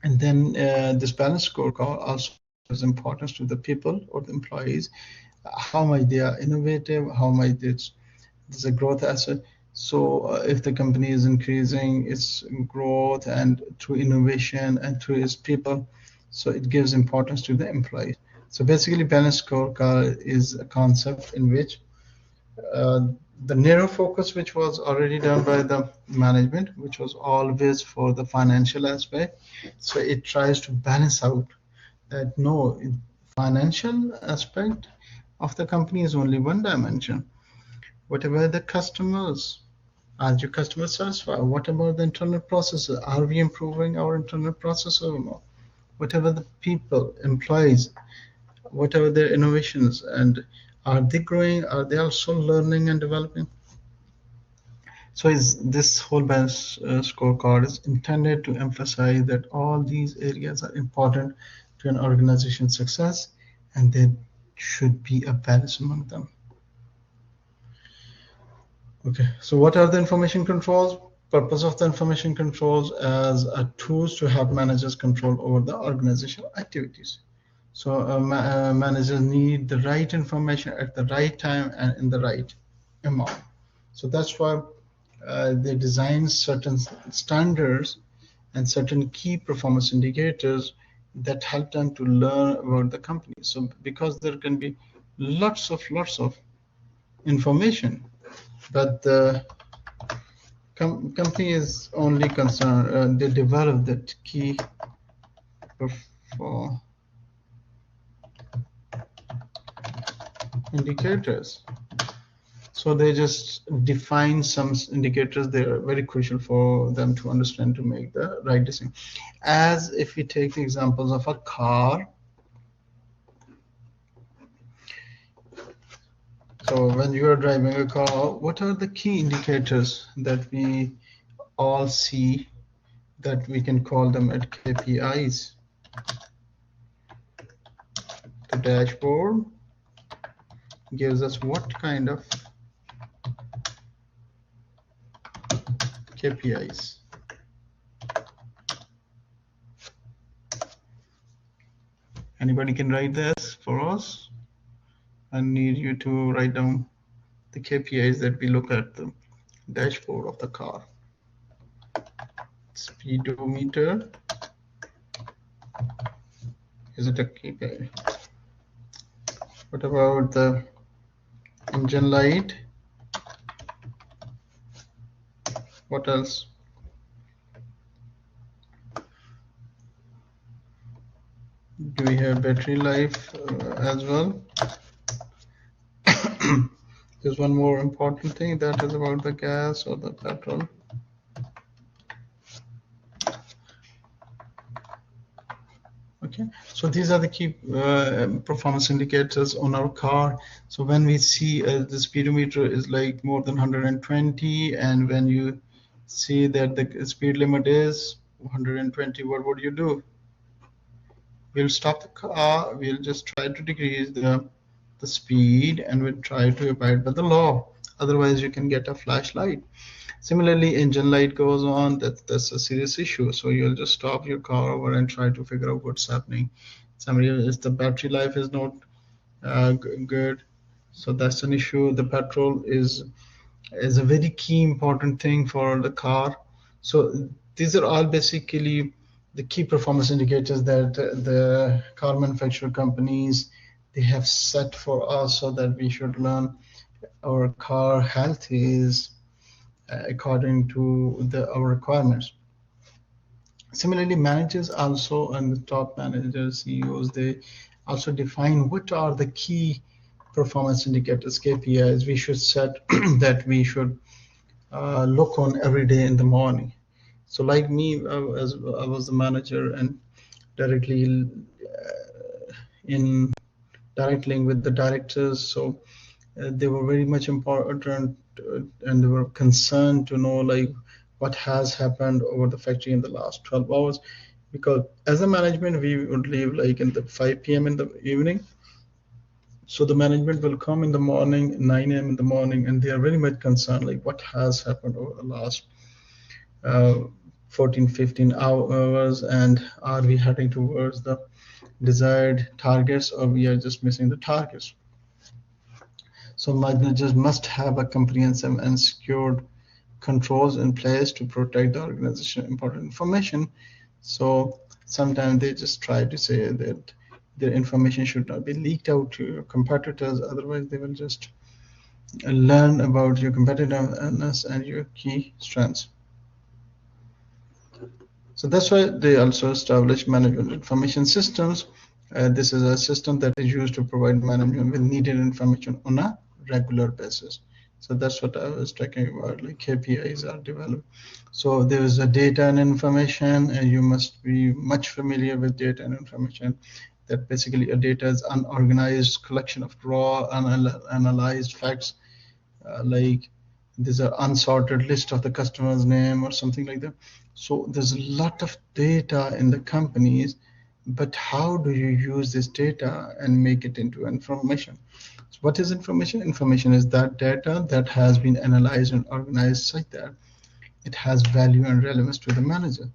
And then this balance scorecard also gives importance to the people or the employees, how much they are innovative, how much there's a growth asset. So if the company is increasing its growth and through innovation and through its people, so it gives importance to the employees. So basically, balance scorecard is a concept in which uh, the narrow focus, which was already done by the management, which was always for the financial aspect. So it tries to balance out that no, financial aspect of the company is only one dimension. What about the customers? Are your customers satisfied? What about the internal processes? Are we improving our internal processes or not? Whatever the people, employees, whatever their innovations, and are they growing? Are they also learning and developing? So is this whole balance scorecard is intended to emphasize that all these areas are important to an organization's success, and there should be a balance among them. Okay, so what are the information controls? Purpose of the information controls as a tools to have managers control over the organizational activities. So managers need the right information at the right time and in the right amount. So that's why they design certain standards and certain key performance indicators that help them to learn about the company. So because there can be lots of information, but the company is only concerned they develop that key for indicators. So they just define some indicators. They are very crucial for them to understand to make the right decision. As if we take the examples of a car. So when you are driving a car, what are the key indicators that we all see that we can call them at KPIs? The dashboard gives us what kind of KPIs? Anybody can write this for us? I need you to write down the KPIs that we look at the dashboard of the car. Speedometer, is it a KPI? What about the engine light? What else? Do we have battery life as well? There's one more important thing that is about the gas or the petrol. Okay, so these are the key performance indicators on our car. So when we see the speedometer is like more than 120, and when you see that the speed limit is 120, what would you do? We'll stop the car, we'll just try to decrease the speed, and we'll try to abide by the law. Otherwise, you can get a flashlight. Similarly, engine light goes on, that's a serious issue. So you'll just stop your car over and try to figure out what's happening. Somebody is the battery life is not good, so that's an issue. The petrol is a very key important thing for the car. So these are all basically the key performance indicators that the car manufacturer companies they have set for us so that we should learn our car health is according to our requirements. Similarly, managers also and the top managers, CEOs, they also define what are the key performance indicators, KPIs, we should set that we should look on every day in the morning. So like me, as I was the manager and directly in direct link with the directors, so they were very much important, and they were concerned to know like what has happened over the factory in the last 12 hours, because as a management we would leave like in the 5 p.m. in the evening. So the management will come in the morning, 9 a.m. in the morning, and they are very much concerned like what has happened over the last uh, 14, 15 hours, and are we heading towards the desired targets, or we are just missing the targets. So managers must have a comprehensive and secured controls in place to protect the organization important information. So sometimes they just try to say that their information should not be leaked out to your competitors, otherwise they will just learn about your competitiveness and your key strengths. So that's why they also established management information systems. This is a system that is used to provide management with needed information on a regular basis. So that's what I was talking about, like KPIs are developed. So there is a data and information, and you must be much familiar with data and information. That basically a data is unorganized collection of raw, analyzed facts, like there's an unsorted list of the customer's name or something like that. So there's a lot of data in the companies, but how do you use this data and make it into information? So what is information? Information is that data that has been analyzed and organized such that it has value and relevance to the manager.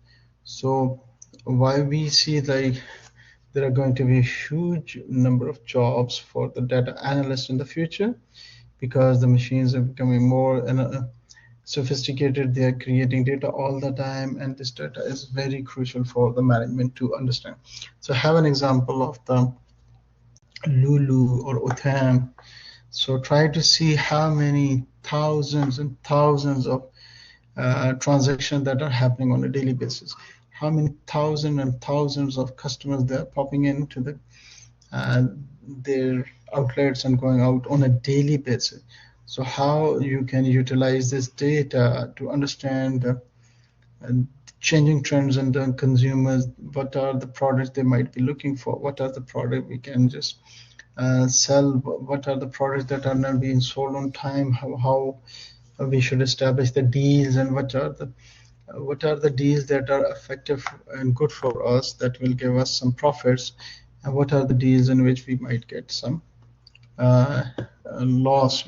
So why we see like there are going to be a huge number of jobs for the data analyst in the future, because the machines are becoming more sophisticated. They are creating data all the time, and this data is very crucial for the management to understand. So I have an example of the Lulu or Utham. So try to see how many thousands and thousands of transactions that are happening on a daily basis. How many thousands and thousands of customers that are popping into their outlets and going out on a daily basis. So how you can utilize this data to understand the changing trends in the consumers, what are the products they might be looking for, what are the products we can just sell, what are the products that are not being sold on time, how we should establish the deals, and what are the deals that are effective and good for us that will give us some profits, and what are the deals in which we might get some loss,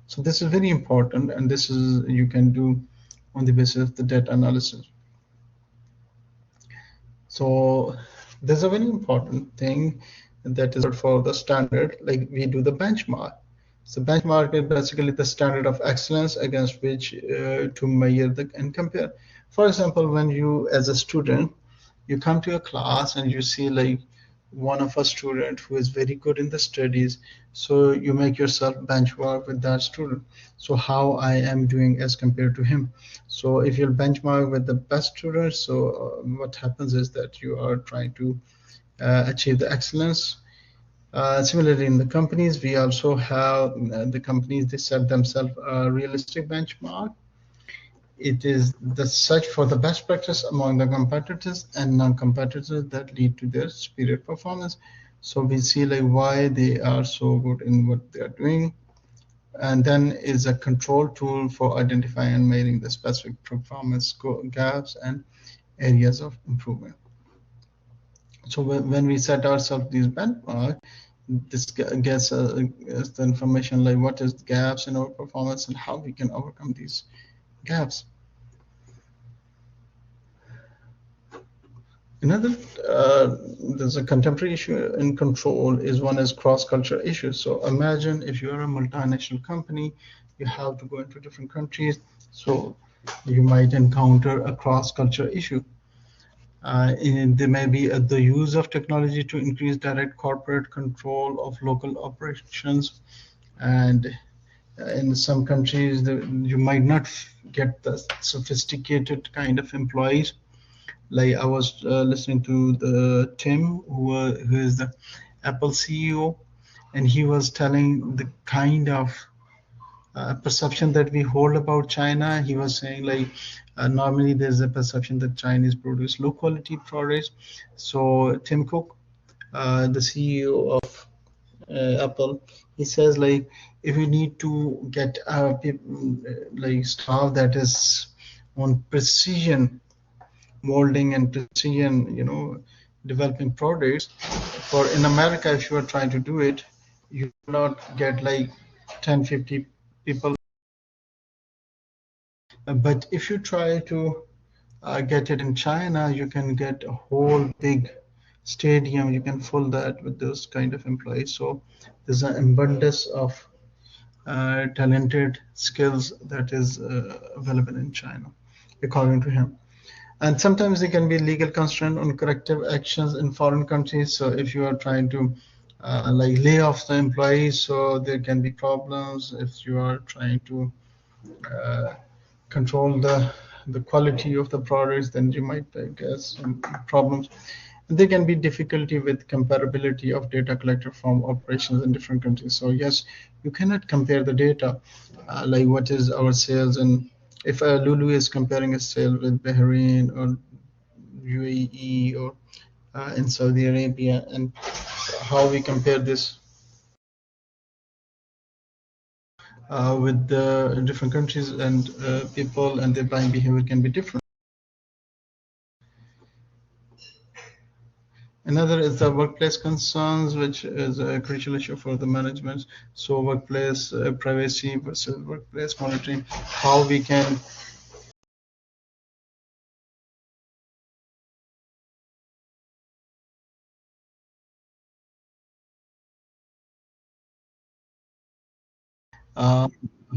So this is very important, and this is you can do on the basis of the data analysis. So there's a very important thing that is for the standard, like we do the benchmark. So benchmark is basically the standard of excellence against which to measure and compare. For example, when you as a student, you come to a class and you see like one of a student who is very good in the studies, so you make yourself benchmark with that student. So how I am doing as compared to him. So if you'll benchmark with the best students, so what happens is that you are trying to achieve the excellence. Similarly, in the companies, we also have the companies, they set themselves a realistic benchmark. It is the search for the best practice among the competitors and non-competitors that lead to their superior performance. So we see like why they are so good in what they are doing. And then is a control tool for identifying and measuring the specific performance gaps and areas of improvement. So when we set ourselves these benchmarks, this gets us the information like what is the gaps in our performance and how we can overcome these gaps. Another, there's a contemporary issue in control is one is cross-cultural issues. So imagine if you're a multinational company, you have to go into different countries. So you might encounter a cross-cultural issue. There may be the use of technology to increase direct corporate control of local operations. And in some countries, you might not get the sophisticated kind of employees. Like I was listening to the Tim, who is the Apple CEO, and he was telling the kind of perception that we hold about China. He was saying like normally there's a perception that Chinese produce low quality products. So Tim Cook, the CEO of Apple, he says like if you need to get like staff that is on precision molding and precision, developing products. For in America, if you are trying to do it, you will not get like 10, 50 people. But if you try to get it in China, you can get a whole big stadium. You can fill that with those kind of employees. So there's an abundance of talented skills that is available in China, according to him. And sometimes there can be legal constraint on corrective actions in foreign countries. So if you are trying to like lay off the employees, so there can be problems. If you are trying to uh, control the quality of the products, then you might get some problems. And there can be difficulty with comparability of data collected from operations in different countries. So yes, you cannot compare the data, like what is our sales, and if Lulu is comparing a sale with Bahrain or UAE or in Saudi Arabia, and how we compare this with the different countries and people, and their buying behavior can be different. Another is the workplace concerns, which is a crucial issue for the management. So workplace privacy versus workplace monitoring, how we can uh,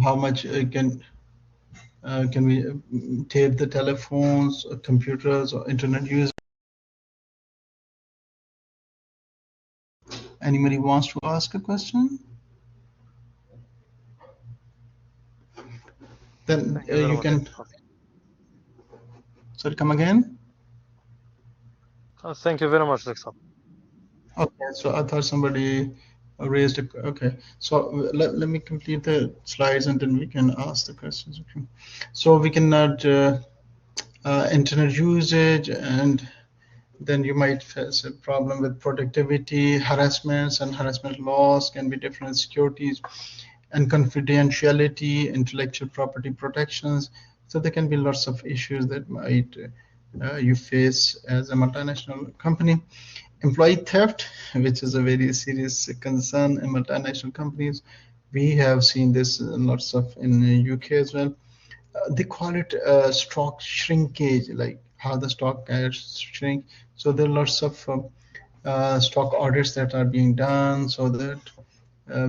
how much can we tape the telephones, or computers, or internet use. Anybody wants to ask a question? Then Thank you very you much. can. Sorry, come again. Thank you very much, Dixon. Okay, so I thought somebody raised a. Okay, so let me complete the slides and then we can ask the questions. Okay, so we can add internet usage, and then you might face a problem with productivity, harassments, and harassment laws can be different, securities and confidentiality, intellectual property protections. So there can be lots of issues that might you face as a multinational company. Employee theft, which is a very serious concern in multinational companies. We have seen this lots of in the UK as well. They call it stock shrinkage, like how the stock shrink. So there are lots of stock audits that are being done so that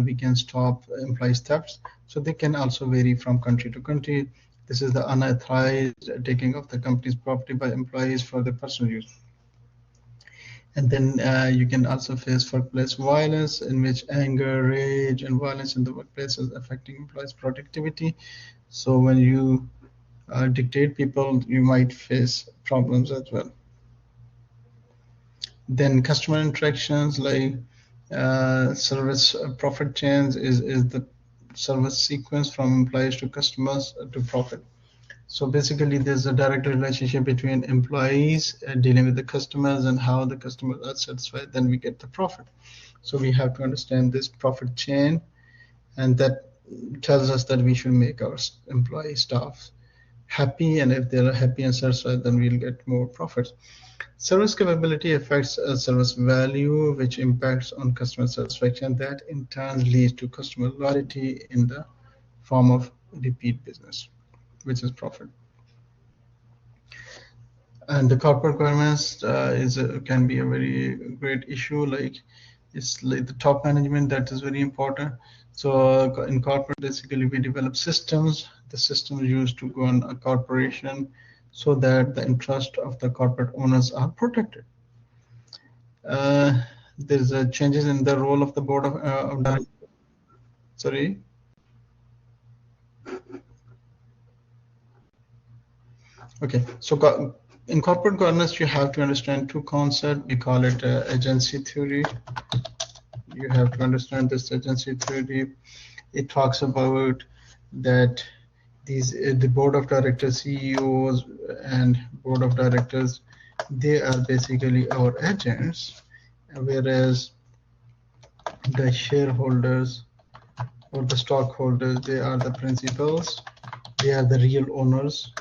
we can stop employees thefts. So they can also vary from country to country. This is the unauthorized taking of the company's property by employees for their personal use. And then you can also face workplace violence, in which anger, rage, and violence in the workplace is affecting employees' productivity. So when you dictate people, you might face problems as well. Then customer interactions, like service profit chains is the service sequence from employees to customers to profit. So basically, there's a direct relationship between employees dealing with the customers, and how the customers are satisfied, then we get the profit. So we have to understand this profit chain, and that tells us that we should make our employee staff happy, and if they're happy and satisfied, then we'll get more profits. Service capability affects service value, which impacts on customer satisfaction. That in turn leads to customer loyalty in the form of repeat business, which is profit. And the corporate governance can be a very great issue. Like it's like the top management that is very important. So in corporate, basically we develop systems. The systems used to govern a corporation so that the interest of the corporate owners are protected. There's changes in the role of the board of directors. Sorry. Okay, so in corporate governance, you have to understand two concepts. We call it agency theory you have to understand this agency theory. It talks about that these the board of directors, CEOs, and board of directors, they are basically our agents, whereas the shareholders or the stockholders, they are the principals, they are the real owners.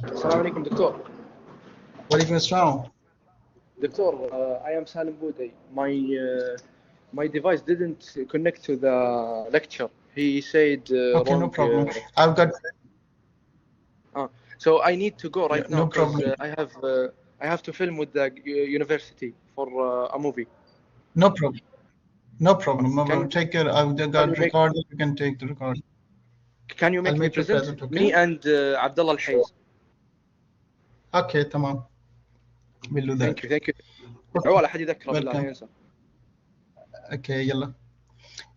السلام عليكم دكتور. وعليكم السلام. دكتور, I am Salim Boudey. My device didn't connect to the lecture. He said Okay, wrong. no problem. I've got. So I need to go right Yeah, now no because problem. I have to film with the university for a movie. No problem. No problem. No Can- problem. Take care. I've got you make- recording. You can take the recording. Can you make I'll me make you present? present, okay? Me and Abdullah Al-Hayz. Okay, tamam. We'll do that. Thank you. عوال أحد يذكره بالله لا Welcome. ينسى. Okay, yalla.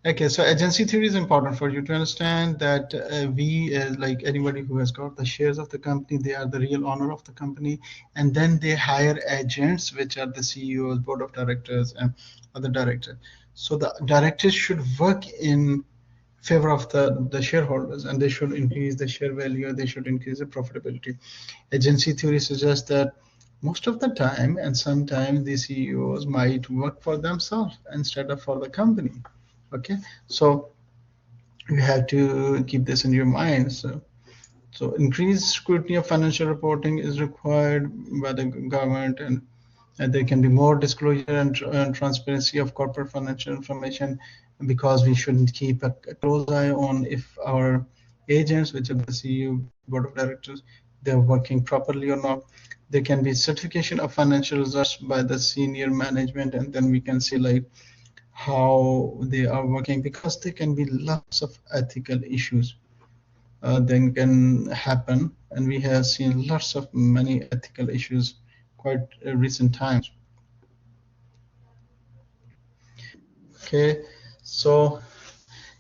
Okay, so agency theory is important for you to understand that we, like anybody who has got the shares of the company, they are the real owner of the company, and then they hire agents, which are the CEOs, board of directors, and other directors. So the directors should work in favor of the shareholders, and they should increase the share value, they should increase the profitability. Agency theory suggests that most of the time, and sometimes the CEOs might work for themselves instead of for the company. Okay, so you have to keep this in your mind. So increased scrutiny of financial reporting is required by the government, and there can be more disclosure and transparency of corporate financial information, because we shouldn't keep a close eye on if our agents, which are the CEO, board of directors, they're working properly or not. There can be certification of financial results by the senior management, and then we can see like how they are working, because there can be lots of ethical issues then can happen, and we have seen lots of many ethical issues quite recent times. Okay, so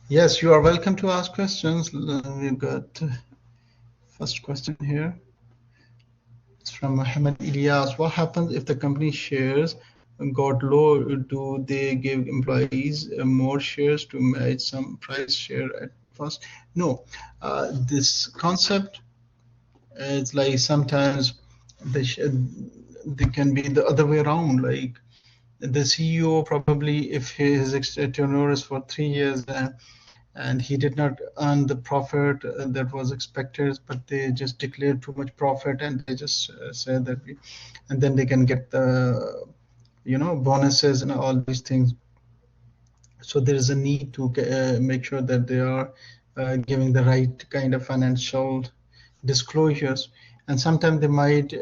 yes, you are welcome to ask questions. We've got first question here. It's from Mohammed Ilyas. What happens if the company shares got low? Do they give employees more shares to match some price share at first? No, this concept is like sometimes they can be the other way around. Like the CEO probably, if his tenure is for 3 years and he did not earn the profit that was expected, but they just declared too much profit, and they just said that and then they can get the bonuses and all these things. So there is a need to make sure that they are giving the right kind of financial disclosures, and sometimes they might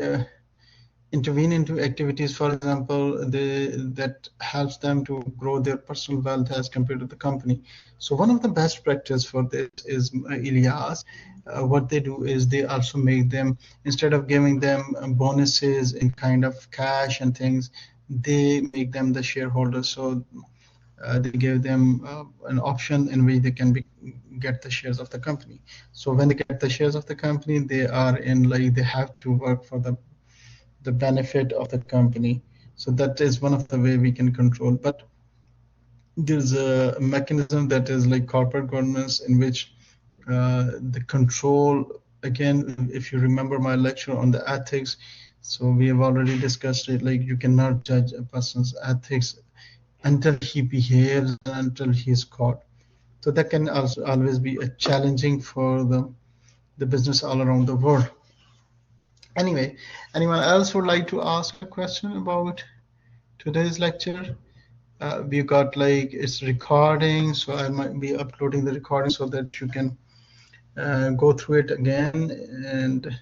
intervene into activities, for example, that helps them to grow their personal wealth as compared to the company. So one of the best practice for this is Ilyas. What they do is they also make them, instead of giving them bonuses in kind of cash and things, they make them the shareholders. So they give them an option in which they can get the shares of the company. So when they get the shares of the company, they are in like they have to work for the benefit of the company. So that is one of the way we can control. But there's a mechanism that is like corporate governance, in which the control, again, if you remember my lecture on the ethics, so we have already discussed it, like you cannot judge a person's ethics until he behaves, until he's caught. So that can also always be a challenging for the business all around the world. Anyway, anyone else would like to ask a question about today's lecture? We got like it's recording, so I might be uploading the recording so that you can go through it again. And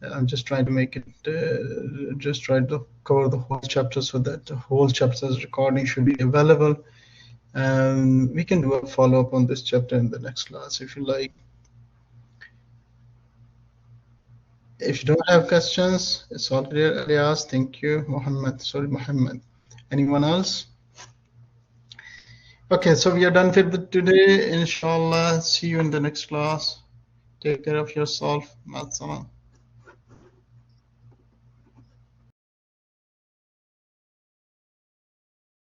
I'm just trying to make it, just try to cover the whole chapter so that the whole chapter's recording should be available. We can do a follow-up on this chapter in the next class if you like. If you don't have questions, it's all clear. Elias, thank you. Mohammed, sorry, Mohammed. Anyone else? Okay, so we are done with today. Inshallah, see you in the next class. Take care of yourself. Ma'as salam.